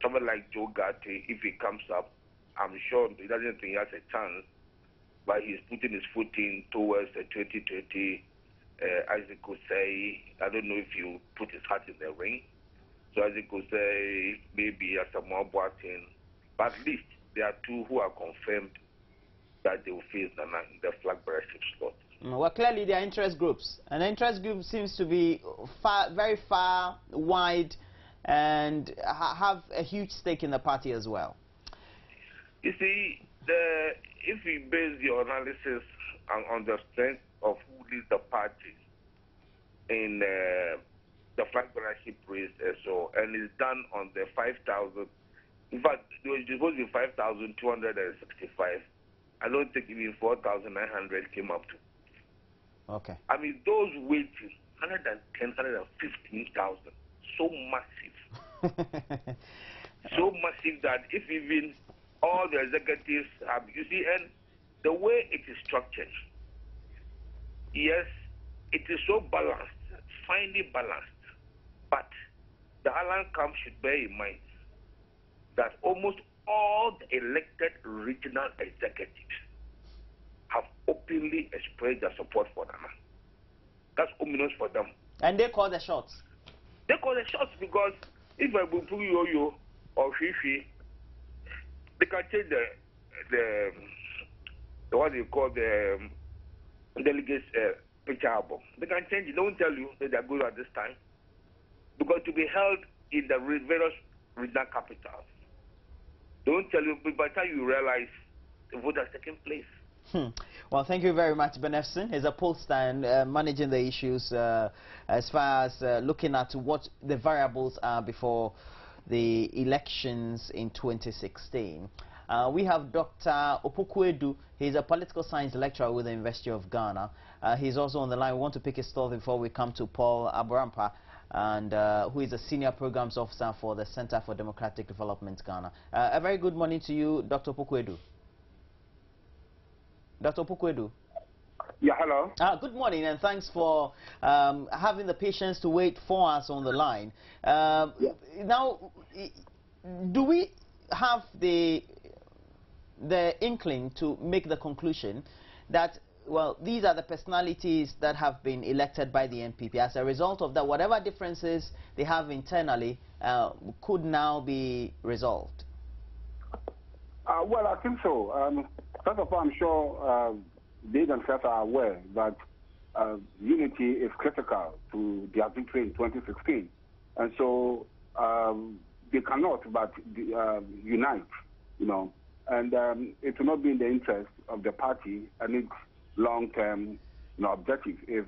Someone like Joe Gatti, if he comes up, I'm sure he doesn't think he has a chance, but he's putting his foot in towards the 2020. Isaac could say, I don't know if you put his heart in the ring. So Isaac could say, maybe as a more Boateng, but at least there are two who are confirmed that they will face the flag bearership slot. Well, clearly there are interest groups, and the interest group seems to be very far, wide, and have a huge stake in the party as well. You see, if you base your analysis on the strength of who leads the party in the flag bearership race, and it's done on the 5,000. In fact, it was supposed to be 5,265. I don't think even 4,900 came up to. Okay. I mean, those waiting, 110, 115,000, so massive. So massive that if even all the executives have, you see, and the way it is structured, yes, it is so balanced, finely balanced, but the Alan camp should bear in mind that almost all the elected regional executives have openly expressed their support for Nana. That's ominous for them. And they call the shots. They call the shots because if I will put Yo-Yo or Fifi, they can change the what they call the Delegates picture album. They can change it. They won't tell you that they are good at this time because to be held in the various regional capitals, they won't tell you. But by the time you realize the vote has taken place. Well, thank you very much, Benefson. He's a pollster and managing the issues as far as looking at what the variables are before the elections in 2016. We have Dr. Opoku-Edu. He's a political science lecturer with the University of Ghana. He's also on the line. We want to pick his thought before we come to Paul Aburampa, and who is a senior programs officer for the Center for Democratic Development Ghana. A very good morning to you, Dr. Opoku-Edu. Dr. Opoku-Edu. Yeah, hello. Good morning, and thanks for having the patience to wait for us on the line. Now, do we have the inkling to make the conclusion that, well, these are the personalities that have been elected by the NPP? As a result of that, whatever differences they have internally could now be resolved? Well, I think so. First of all, I'm sure they themselves are aware that unity is critical to their victory in 2016. And so they cannot but unite, you know. And it will not be in the interest of the party and its long-term objective if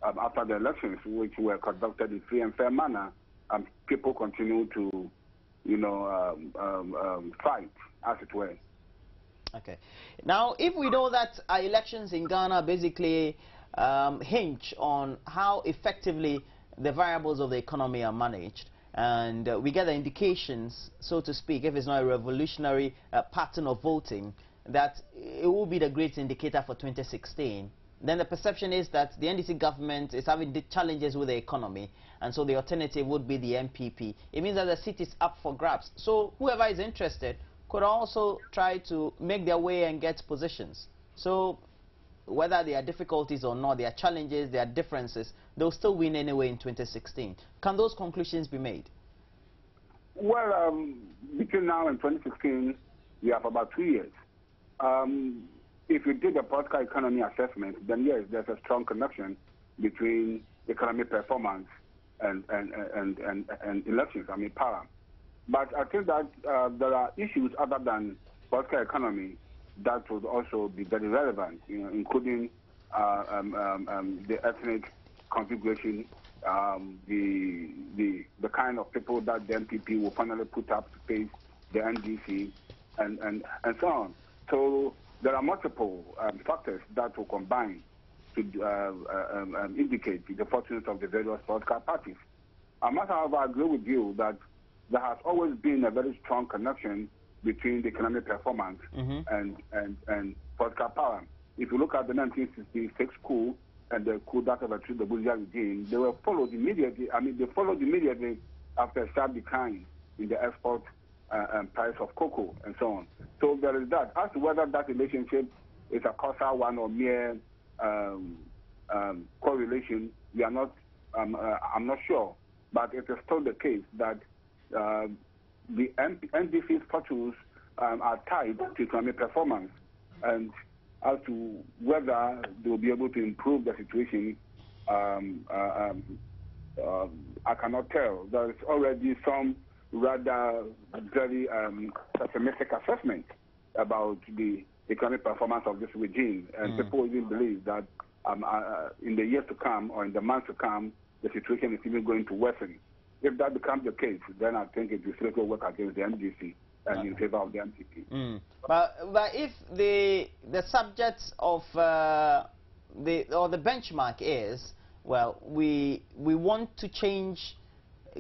after the elections, which were conducted in free and fair manner, people continue to, fight, as it were. Okay. Now, if we know that our elections in Ghana basically hinge on how effectively the variables of the economy are managed, and we get the indications, so to speak, if it's not a revolutionary pattern of voting, that it will be the great indicator for 2016, then the perception is that the NDC government is having challenges with the economy, and so the alternative would be the NPP. It means that the seat is up for grabs. So whoever is interested could also try to make their way and get positions. So whether there are difficulties or not, there are challenges, there are differences, they'll still win anyway in 2016. Can those conclusions be made? Well, between now and 2016, we have about 2 years. If you did a political economy assessment, then yes, there's a strong connection between economic performance and elections, power. But I think that there are issues other than political economy that would also be very relevant, including the ethnic configuration, the kind of people that the NPP will finally put up to face the NDC, and so on. So there are multiple factors that will combine to indicate the fortunes of the various political parties. I must, however, agree with you that there has always been a very strong connection between the economic performance and political power. If you look at the 1966 coup and the coup that overthrew the bourgeois regime, they were followed immediately. I mean, they followed immediately after a sharp decline in the export price of cocoa and so on. So there is that. As to whether that relationship is a causal one or mere correlation, we are not. I'm not sure, but it is still the case that the NDC's fortunes are tied to economic performance, and as to whether they will be able to improve the situation, I cannot tell. There is already some rather very pessimistic assessment about the economic performance of this regime, and people even believe that in the years to come or in the months to come, the situation is even going to worsen. If that becomes the case, then I think it will seriously work against the MDC and in favor of the NPP. But if the subject of the benchmark is, well, we want to change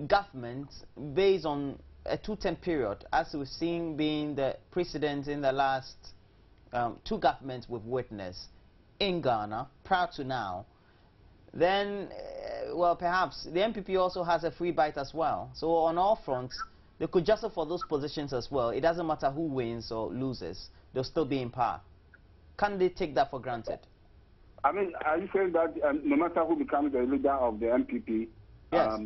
government based on a two-term period, as we've seen being the precedent in the last two governments we've witnessed in Ghana prior to now, then, well, perhaps the NPP also has a free bite as well. So on all fronts, they could justify for those positions as well. It doesn't matter who wins or loses. They'll still be in power. Can they take that for granted? I mean, are you saying that no matter who becomes the leader of the NPP, yes,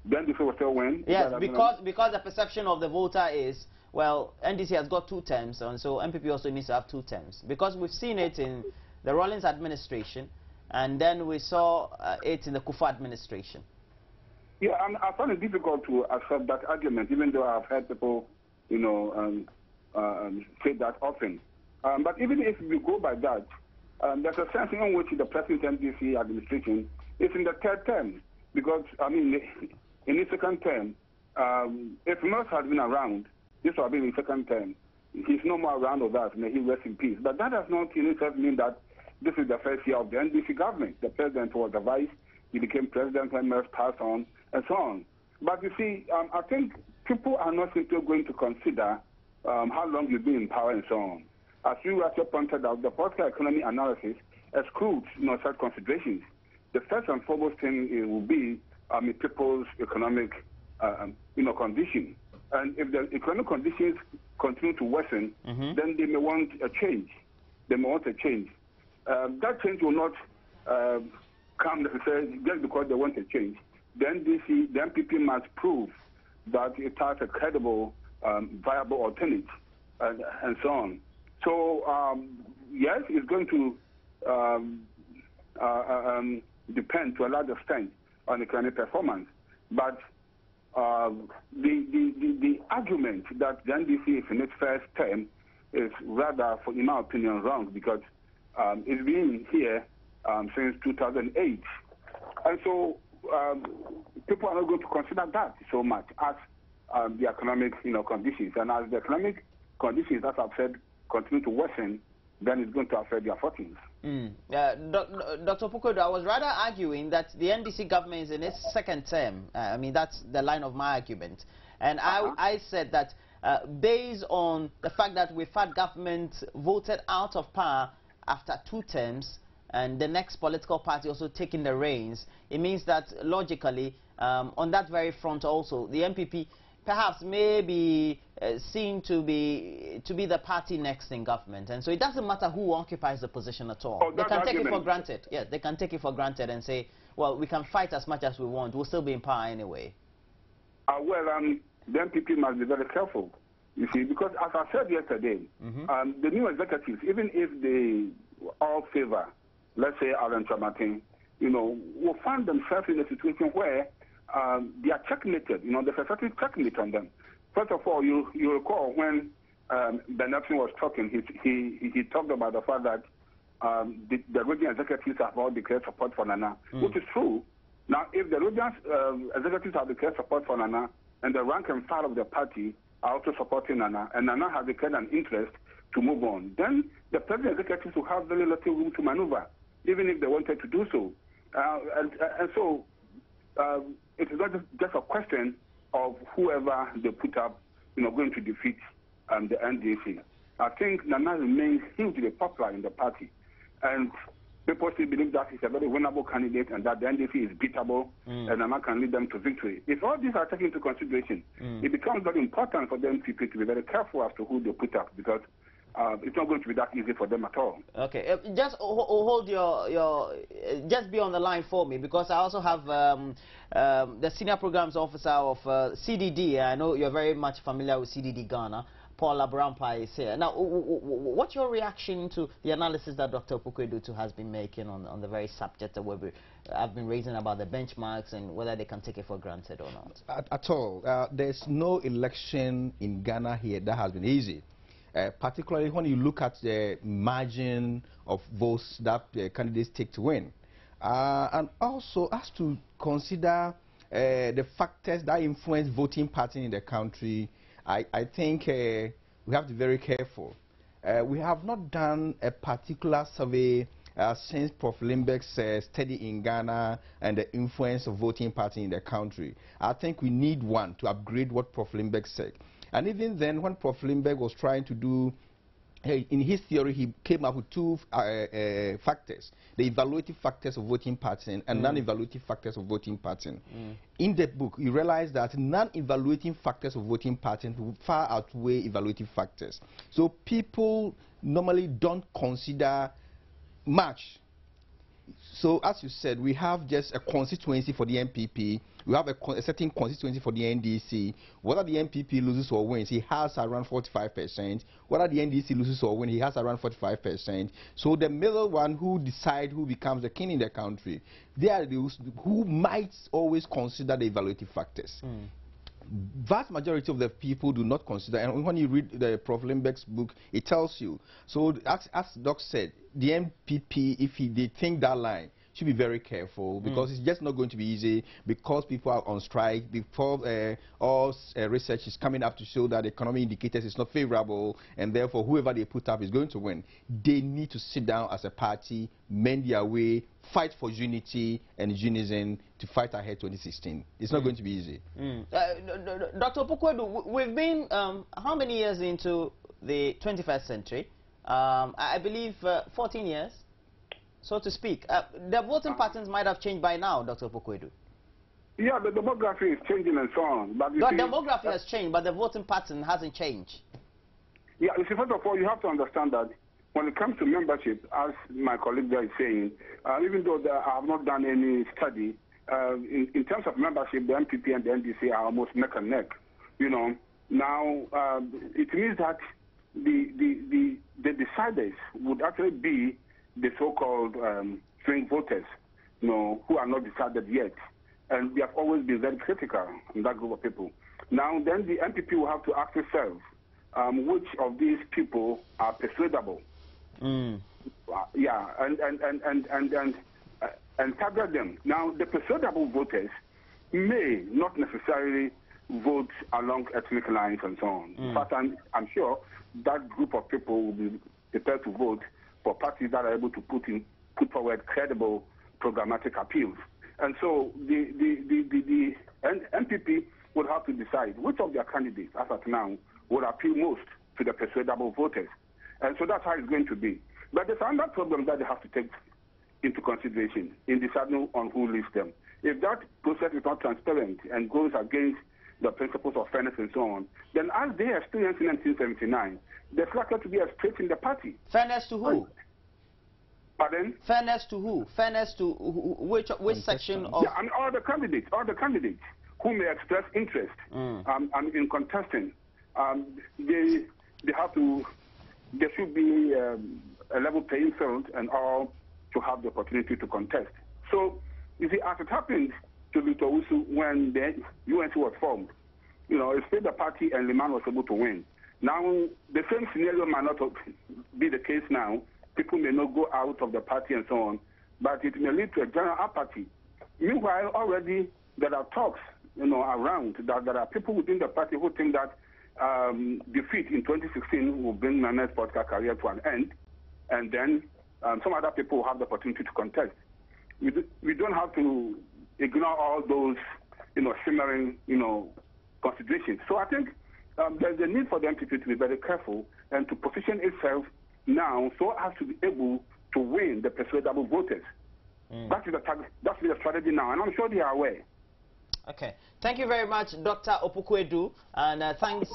the NDC will still win? Yes, because the perception of the voter is, well, NDC has got 2 terms, and so NPP also needs to have 2 terms. Because we've seen it in the Rawlings administration, and then we saw it in the Kufuor administration. Yeah, I find it difficult to accept that argument, even though I've heard people, say that often. But even if we go by that, there's a sense in which the present NDC administration is in the 3rd term. Because, I mean, in his 2nd term, if North had been around, this would have been his 2nd term. He's no more around with us, may he rest in peace. But that does not in itself mean that this is the 1st year of the NDC government. The president was the vice, he became president, and Merce passed on, and so on. But you see, I think people are not simply going to consider how long you've been in power and so on. As you actually pointed out, the political economy analysis excludes such considerations. The first and foremost thing will be people's economic condition. And if the economic conditions continue to worsen, then they may want a change. That change will not come necessarily just because they want a change. The NPP must prove that it has a credible, viable alternative, and so on. So, yes, it's going to depend to a large extent on economic performance. But the argument that the NDC is in its 1st term is rather, in my opinion, wrong, because it's been here since 2008. And so people are not going to consider that so much as the economic conditions. And as the economic conditions, as I've said, continue to worsen, then it's going to affect their fortunes. Dr. Pukodo, I was rather arguing that the NDC government is in its 2nd term. I mean, that's the line of my argument. And I said that based on the fact that we've had government voted out of power after 2 terms, and the next political party also taking the reins, it means that logically, on that very front also, the NPP perhaps may be seen to be the party next in government, and so it doesn't matter who occupies the position at all. They can take it for granted. Yeah, they can take it for granted and say, well, we can fight as much as we want. We'll still be in power anyway. The NPP must be very careful, you see, because as I said yesterday, the new executives, even if they all favor, let's say, Alan Chamatin, will find themselves in a situation where they are checkmated. There's a certain checkmate on them. First of all, you recall when Benepson was talking, he talked about the fact that the regional executives have all declared support for Nana, which is true. Now, if the regional executives have declared support for Nana, and the rank and file of the party are also supporting Nana, and Nana has declared an interest to move on, then the president executives will have very little room to maneuver, even if they wanted to do so. And so it is not just a question of whoever they put up, going to defeat the NDC. I think Nana remains hugely popular in the party, and people still believe that he's a very winnable candidate and that the NDC is beatable and Nana can lead them to victory. If all these are taken into consideration, it becomes very important for the NPP to be very careful as to who they put up, because it's not going to be that easy for them at all. Okay, just hold just be on the line for me, because I also have the senior programs officer of CDD. I know you're very much familiar with CDD Ghana. Paula Brampa is here. Now, what's your reaction to the analysis that Dr. Opoku-Edotun has been making on the very subject that I've been raising about the benchmarks and whether they can take it for granted or not? At all. There's no election in Ghana here that has been easy. Particularly when you look at the margin of votes that candidates take to win. And also has to consider the factors that influence voting pattern in the country. I think we have to be very careful. We have not done a particular survey since Prof. Limbeck's study in Ghana and the influence of voting pattern in the country. I think we need one to upgrade what Prof. Limbeck said. And even then, when Prof. Limbeck was trying to do, in his theory, he came up with two factors: the evaluative factors of voting pattern and non-evaluative factors of voting pattern. In the book, you realize that non-evaluating factors of voting pattern will far outweigh evaluative factors. So people normally don't consider much. So as you said, we have just a constituency for the NPP. We have a certain constituency for the NDC. Whether the NPP loses or wins, he has around 45%. Whether the NDC loses or wins, he has around 45%. So the middle one who decide who becomes the king in the country, they are those who might always consider the evaluative factors. Vast majority of the people do not consider, and when you read the Prof. Limbeck's book, it tells you. So as Doc said, the NPP, if they think that line, should be very careful, because it's just not going to be easy, because people are on strike, before all research is coming up to show that economic indicators is not favorable, and therefore whoever they put up is going to win. They need to sit down as a party, mend their way, fight for unity and unison to fight ahead 2016. It's not going to be easy. Dr. Opoku-Edotun, we've been how many years into the 21st century? I believe 14 years, so to speak. The voting patterns might have changed by now, Dr. Opoku-Edotun. Yeah, the demography is changing and so on. But the demography has changed, but the voting pattern hasn't changed. Yeah, you see, first of all, you have to understand that when it comes to membership, as my colleague there is saying, even though I have not done any study, in terms of membership, the NPP and the NDC are almost neck and neck. Now it means that the deciders would actually be the so-called swing voters, who are not decided yet, and we have always been very critical in that group of people. Now, then the NPP will have to ask itself which of these people are persuadable. Yeah, and target them. Now, the persuadable voters may not necessarily vote along ethnic lines and so on. In fact, I'm sure that group of people will be prepared to vote for parties that are able to put forward credible programmatic appeals. And so the NPP would have to decide which of their candidates, as of now, would appeal most to the persuadable voters. And so that's how it's going to be. But there's another problem that they have to take into consideration in deciding on who lists them. If that process is not transparent and goes against the principles of fairness and so on, then as they experienced in 1979, there's likely to be a split in the party. Fairness to who? Pardon? Fairness to who? Fairness to which section of? Yeah, I mean, all the candidates who may express interest in contesting, they have to. There should be a level playing field and all to have the opportunity to contest. So, you see, as it happened to Victor Usu when the UNC was formed, it's still the party, and Liman was able to win. Now, the same scenario might not be the case now. People may not go out of the party and so on, but it may lead to a general apathy. Meanwhile, already there are talks, around that there are people within the party who think that defeat in 2016 will bring Nana's political career to an end, and then some other people will have the opportunity to contest. We don't have to ignore all those, simmering, considerations. So I think there's a need for the NPP to be very careful and to position itself now so as to be able to win the persuadable voters. That's the strategy now, and I'm sure they are aware. Okay. Thank you very much, Dr. Opukwedu, and thanks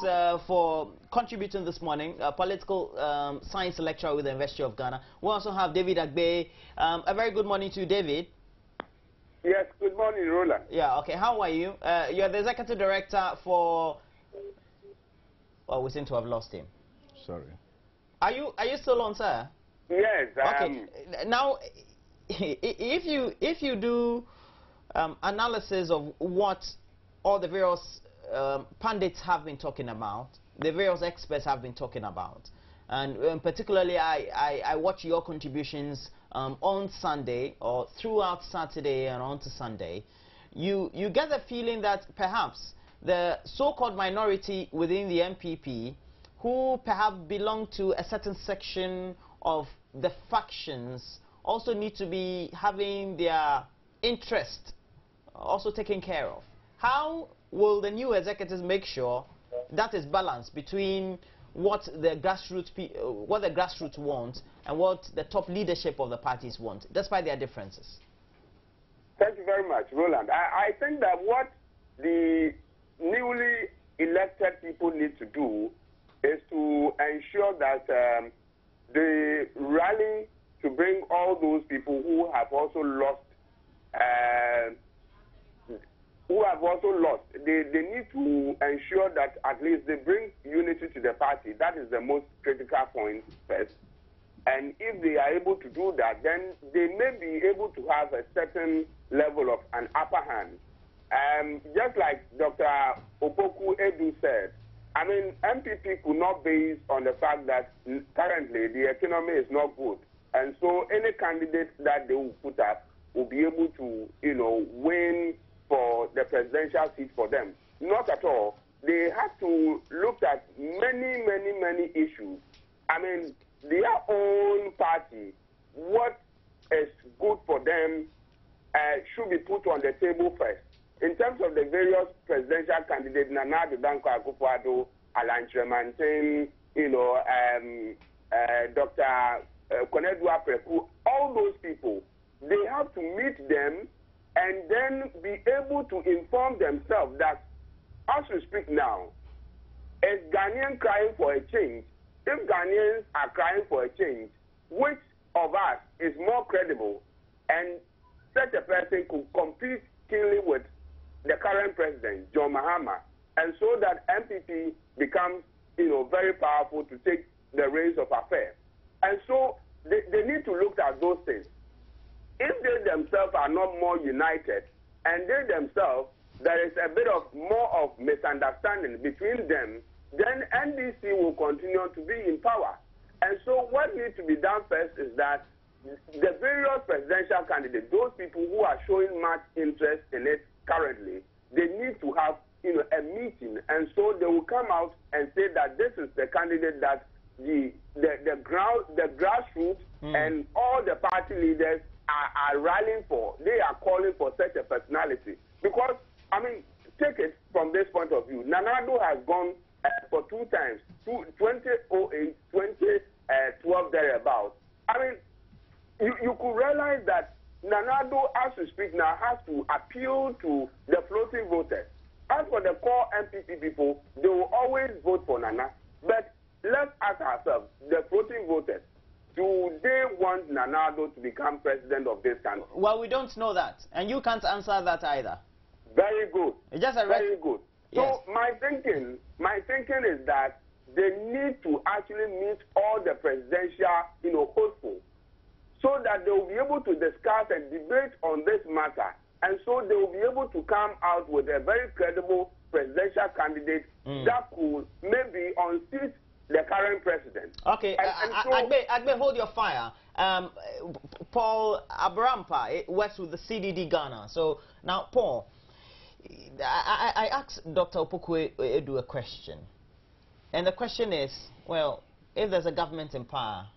for contributing this morning, political science lecturer with the University of Ghana. We also have David Agbe. A very good morning to you, David. Yes, good morning, Roland. Yeah, okay. How are you? You're the executive director for... Oh, we seem to have lost him. Sorry. Are you still on, sir? Yes. Okay. Now, if you do analysis of what all the various pundits have been talking about, the various experts have been talking about, and particularly I watch your contributions on Sunday or throughout Saturday and on to Sunday, you get the feeling that perhaps the so-called minority within the NPP who perhaps belong to a certain section of the factions also need to be having their interest also taken care of. How will the new executives make sure that is balanced between what the grassroots want and what the top leadership of the parties want, despite their differences? Thank you very much, Roland. I think that what the newly elected people need to do is to ensure that they rally to bring all those people who have also lost. They need to ensure that at least they bring unity to the party. That is the most critical point first. And if they are able to do that, then they may be able to have a certain level of an upper hand. Just like Dr. Opukwedu said, I mean, NPP could not base on the fact that currently the economy is not good. And so any candidate that they will put up will be able to, win for the presidential seat for them. Not at all. They have to look at many issues. I mean, their own party, what is good for them should be put on the table first. In terms of the various presidential candidates, Nana Danko Akufo-Addo, Alan Tremantin, Dr. Konedu Apreku, all those people, they have to meet them and then be able to inform themselves that, as we speak now, is Ghanaian crying for a change? If Ghanaians are crying for a change, which of us is more credible and such a person could compete keenly with the current president, John Mahama, and so that NPP becomes, very powerful to take the reins of affairs. And so they need to look at those things. If they themselves are not more united, and they themselves, there is a bit of more of misunderstanding between them, then NDC will continue to be in power. And so what needs to be done first is that the various presidential candidates, those people who are showing much interest in it currently, they need to have a meeting, and so they will come out and say that this is the candidate that the grassroots and all the party leaders are rallying for. They are calling for such a personality. Because, I mean, take it from this point of view. Nanado has gone for 2 times, 2008, 2012, thereabouts. I mean, you could realize that Nanado, as we speak now, has to appeal to the floating voters. As for the core NPP people, they will always vote for Nana. But let's ask ourselves, the floating voters, do they want Nanado to become president of this country? Well, we don't know that, and you can't answer that either. Very good. It's just a very good. Yes. So my thinking is that they need to actually meet all the presidential, hopefuls, so that they will be able to discuss and debate on this matter, and so they will be able to come out with a very credible presidential candidate that could maybe unseat the current president. Okay, Agbe, hold your fire. Paul Abrampa works with the CDD Ghana. So now, Paul, I asked Dr. Opokwe Edu a question. And the question is, well, if there's a government in power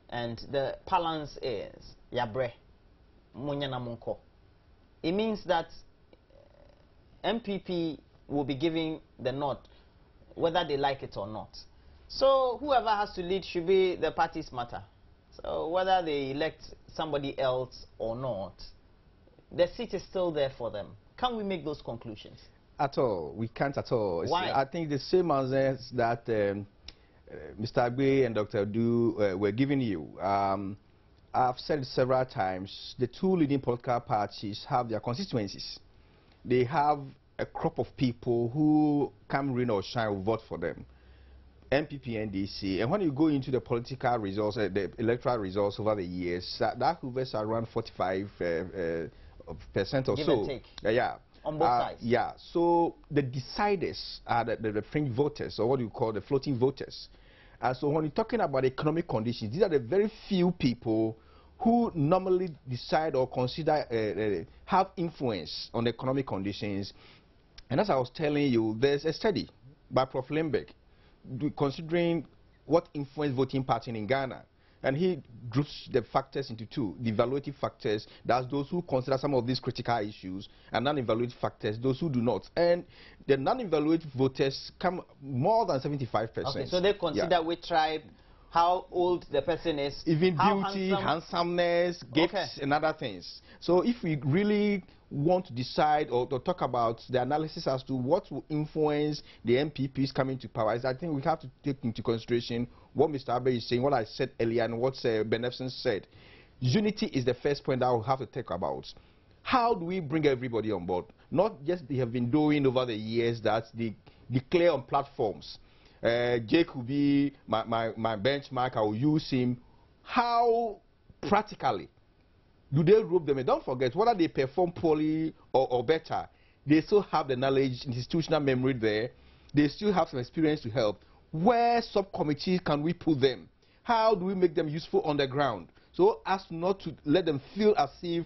and the balance is Yabre, Munyana Munko, it means that NPP will be giving the nod, whether they like it or not. So whoever has to lead should be the party's matter. So whether they elect somebody else or not, the seat is still there for them. Can we make those conclusions? At all. We can't at all. Why? I think the same answers that Mr. Agbe and Dr. Du were giving you. I've said several times, the two leading political parties have their constituencies. They have a crop of people who, come rain or shine, will vote for them. NPP, NDC, and when you go into the political results, the electoral results over the years, that hovers around 45% or Give so. and take. Yeah. On both sides. Yeah. So the deciders are the fringe voters, or what you call the floating voters. So when you're talking about economic conditions, these are the very few people who normally decide or consider have influence on economic conditions. And as I was telling you, there's a study by Prof. Limbeck considering what influence voting pattern in Ghana. And he groups the factors into two: the evaluative factors, that's those who consider some of these critical issues, and non-evaluative factors, those who do not. And the non-evaluative voters come more than 75%. Okay, so they consider which tribe, how old the person is, even beauty, handsomeness, gifts, and other things. So if we really want to decide or to talk about the analysis as to what will influence the MPPs coming to power, I think we have to take into consideration what Mr. Abe is saying, what I said earlier, and what Benefson said. Unity is the first point that we'll have to talk about. How do we bring everybody on board? Not just they have been doing over the years that they declare on platforms. Jake will be my benchmark, I will use him. How practically do they rope them in? Don't forget, whether they perform poorly or better, they still have the knowledge, institutional memory there. They still have some experience to help. Where subcommittees can we put them? How do we make them useful on the ground? So as not to let them feel as if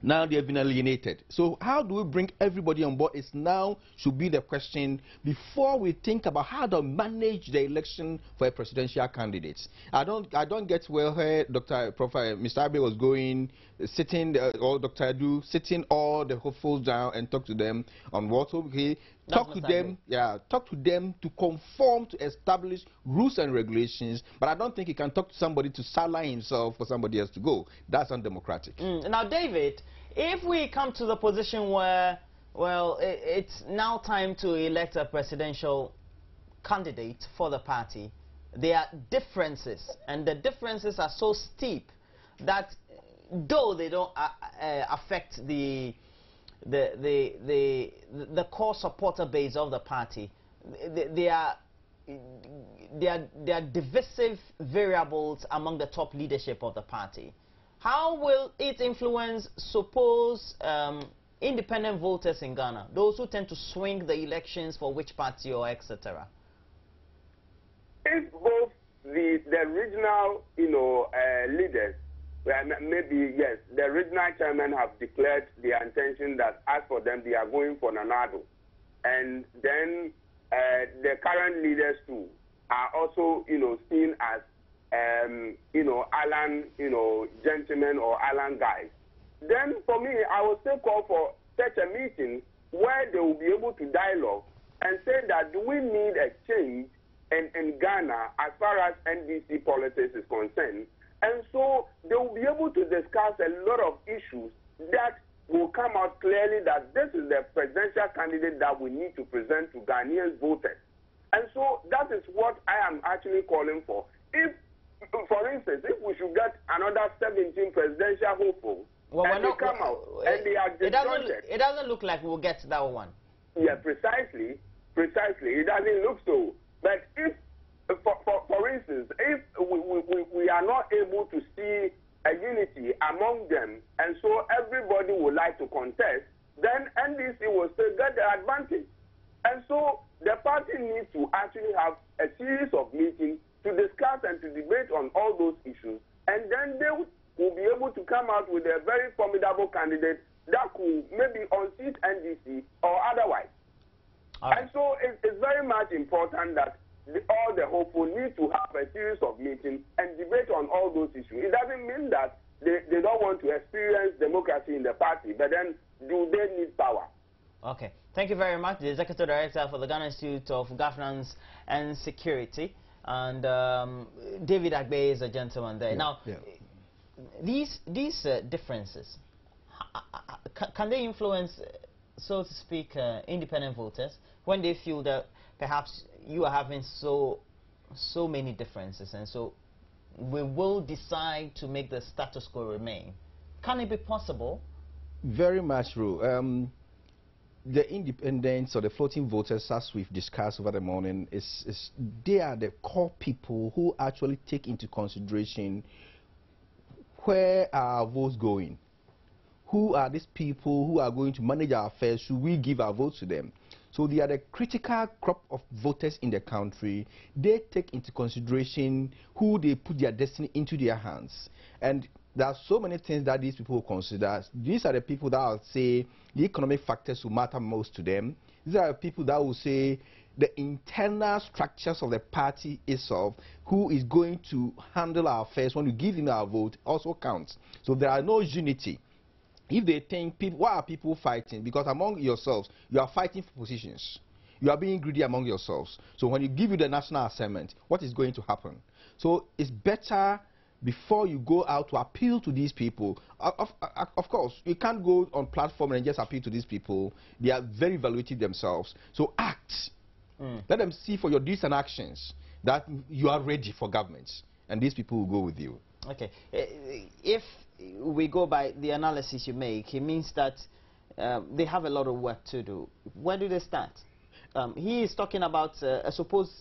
now they have been alienated. So how do we bring everybody on board is now should be the question before we think about how to manage the election for a presidential candidate. I don't get where Mr. Abe was going, sitting, or Dr. Adu, sitting all the hopefuls down and talk to them on what okay. Talk to them to conform to established rules and regulations, but I don't think he can talk to somebody to sideline himself for somebody else to go. That's undemocratic. Now, David, if we come to the position where, well, it's now time to elect a presidential candidate for the party, there are differences, and the differences are so steep that though they don't affect the core supporter base of the party, they are divisive variables among the top leadership of the party. How will it influence, suppose, independent voters in Ghana, those who tend to swing the elections for which party or etc.? If both the regional, leaders, maybe yes, the regional chairmen have declared their intention that as for them, they are going for Nanado, and then the current leaders too are also, seen as, island, gentlemen or island guys. Then for me, I will still call for such a meeting where they will be able to dialogue and say that do we need a change in Ghana as far as NDC politics is concerned. And so they will be able to discuss a lot of issues that will come out clearly that this is the presidential candidate that we need to present to Ghanaian voters. And so that is what I am actually calling for. If, for instance, if we should get another 17 presidential hopefuls, and they come out and they are disjointed. It doesn't look like we'll get that one. Yeah, precisely. It doesn't look so. But if, for instance, if we are not able to see a unity among them, and so everybody would like to contest, then NDC will still get the advantage. And so the party needs to actually have a series of meetings to discuss and to debate on all those issues. And then they will be able to come out with a very formidable candidate that could maybe unseat NDC or otherwise. Right. And so it's very much important that all the hopeful need to have a series of meetings and debate on all those issues. It doesn't mean that they don't want to experience democracy in the party, but then do they need power? Okay. Thank you very much. The Executive Director for the Ghana Institute of Governance and Security. And David Agbe is a gentleman there. Now, these differences, can they influence, so to speak, independent voters when they feel that perhaps you are having so many differences, and so we will decide to make the status quo remain? Can it be possible? Very much true. The independents or the floating voters, as we've discussed over the morning, they are the core people who actually take into consideration where our votes going. Who are these people who are going to manage our affairs? Should we give our votes to them? So they are the critical crop of voters in the country. They take into consideration who they put their destiny into their hands. And there are so many things that these people consider. These are the people that will say the economic factors will matter most to them. These are the people that will say the internal structures of the party itself, who is going to handle our affairs when we give them our vote, also counts. So there are no unity. If they think, why are people fighting? Because among yourselves, you are fighting for positions. You are being greedy among yourselves. So when you give you the national assignment, what is going to happen? So it's better before you go out to appeal to these people. Of course, you can't go on platform and just appeal to these people. They are very evaluative themselves. So act. Let them see for your deeds and actions that you are ready for government. And these people will go with you. Okay. If we go by the analysis you make, it means that they have a lot of work to do. Where do they start? He is talking about a supposed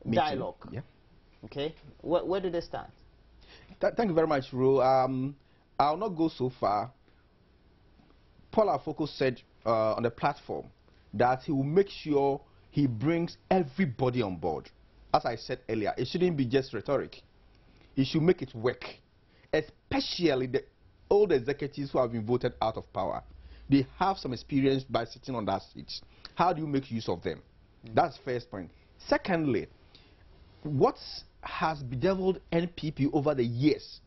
dialogue. Yeah. Okay. Where do they start? Thank you very much, Ro. I'll not go so far. Paul Afoko said on the platform that he will make sure he brings everybody on board. As I said earlier, it shouldn't be just rhetoric. He should make it work. Especially the old executives who have been voted out of power. They have some experience by sitting on that seat. How do you make use of them? That's the first point. Secondly, what has bedeviled NPP over the years,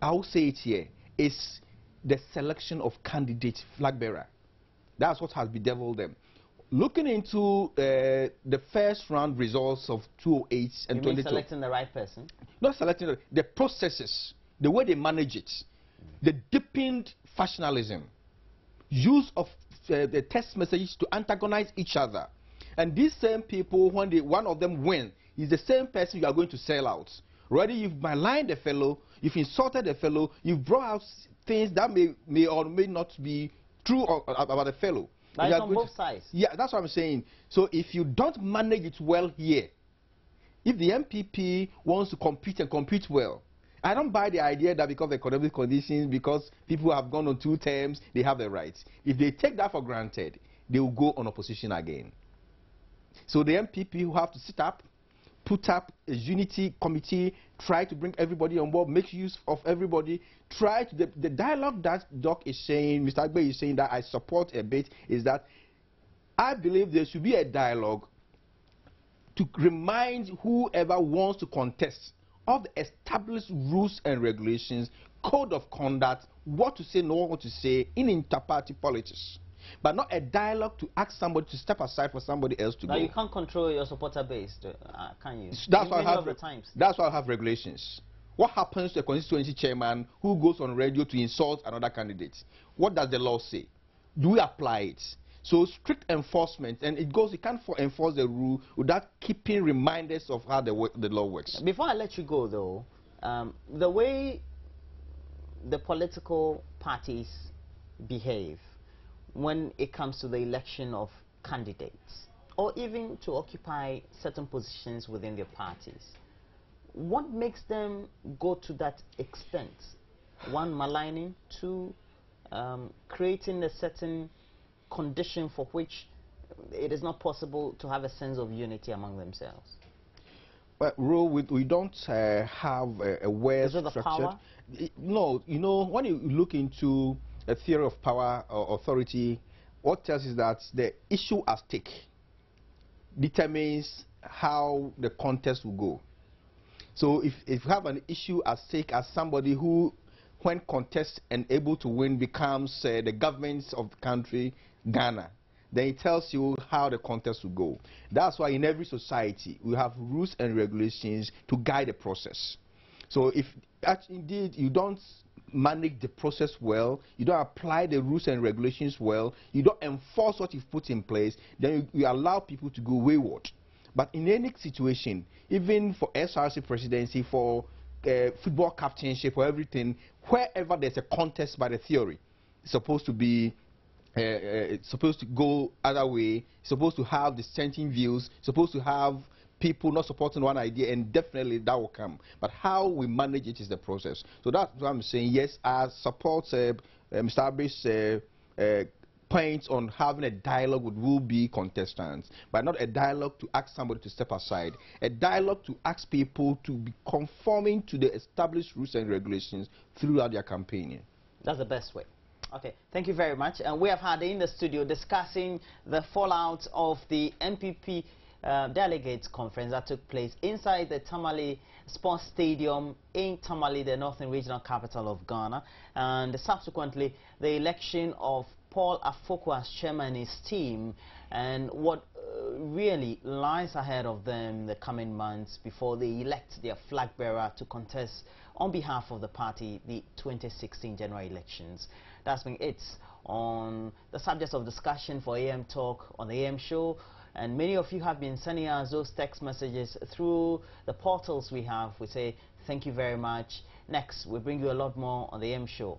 I will say it here, is the selection of candidate flag bearer. That's what has bedeviled them. Looking into the first round results of 2008 and 2022. You mean selecting the right person? Not selecting the processes, the way they manage it, the deepened factionalism, use of the text messages to antagonize each other. And these same people, when one of them wins, is the same person you are going to sell out. Already you've maligned the fellow, you've insulted the fellow, you've brought out things that may or may not be true about the fellow. But it's on both sides. Yeah, that's what I'm saying. So if you don't manage it well here, if the NPP wants to compete and compete well, I don't buy the idea that because of economic conditions, because people have gone on 2 terms, they have the rights. If they take that for granted, they will go on opposition again. So the NPP who have to sit up, put up a unity committee, try to bring everybody on board, make use of everybody, try to, the dialogue that Doc is saying, Mr. Agbe is saying that I support a bit, is that I believe there should be a dialogue to remind whoever wants to contest of the established rules and regulations, code of conduct, what to say, not what to say in inter-party politics. But not a dialogue to ask somebody to step aside for somebody else to go. Now you can't control your supporter base, can you? That's why I have regulations. What happens to a constituency chairman who goes on radio to insult another candidate? What does the law say? Do we apply it? So strict enforcement, and it can't enforce the rule without keeping reminders of how the law works. Before I let you go, though, the way the political parties behave when it comes to the election of candidates, or even to occupy certain positions within their parties, what makes them go to that extent? 1, maligning, 2, creating a certain condition for which it is not possible to have a sense of unity among themselves? But we don't have a well-structured... power? No, you know, when you look into a theory of power or authority, what tells is that the issue at stake determines how the contest will go. So if you have an issue at stake as somebody who, when contest and able to win, becomes the government of the country, Ghana, then it tells you how the contest will go. That's why in every society we have rules and regulations to guide the process. So if indeed you don't manage the process well, you don't apply the rules and regulations well, you don't enforce what you've put in place, then you allow people to go wayward. But in any situation, even for SRC presidency, for football captainship, for everything, wherever there's a contest by the theory, it's supposed to be it's supposed to go other way, it's supposed to have dissenting views, supposed to have people not supporting one idea, and definitely that will come. But how we manage it is the process. So that's what I'm saying. Yes, I support Mr. Abe's points on having a dialogue with will-be contestants, but not a dialogue to ask somebody to step aside. A dialogue to ask people to be conforming to the established rules and regulations throughout their campaigning. That's the best way. Okay, thank you very much. And we have had in the studio discussing the fallout of the NPP Delegates conference that took place inside the Tamale Sports Stadium in Tamale, the northern regional capital of Ghana, and subsequently the election of Paul Afoko as chairman and his team, and what really lies ahead of them in the coming months before they elect their flag bearer to contest on behalf of the party the 2016 general elections. That's been it on the subject of discussion for AM Talk on the AM Show. And many of you have been sending us those text messages through the portals we have. We say thank you very much. Next, we bring you a lot more on the AM Show.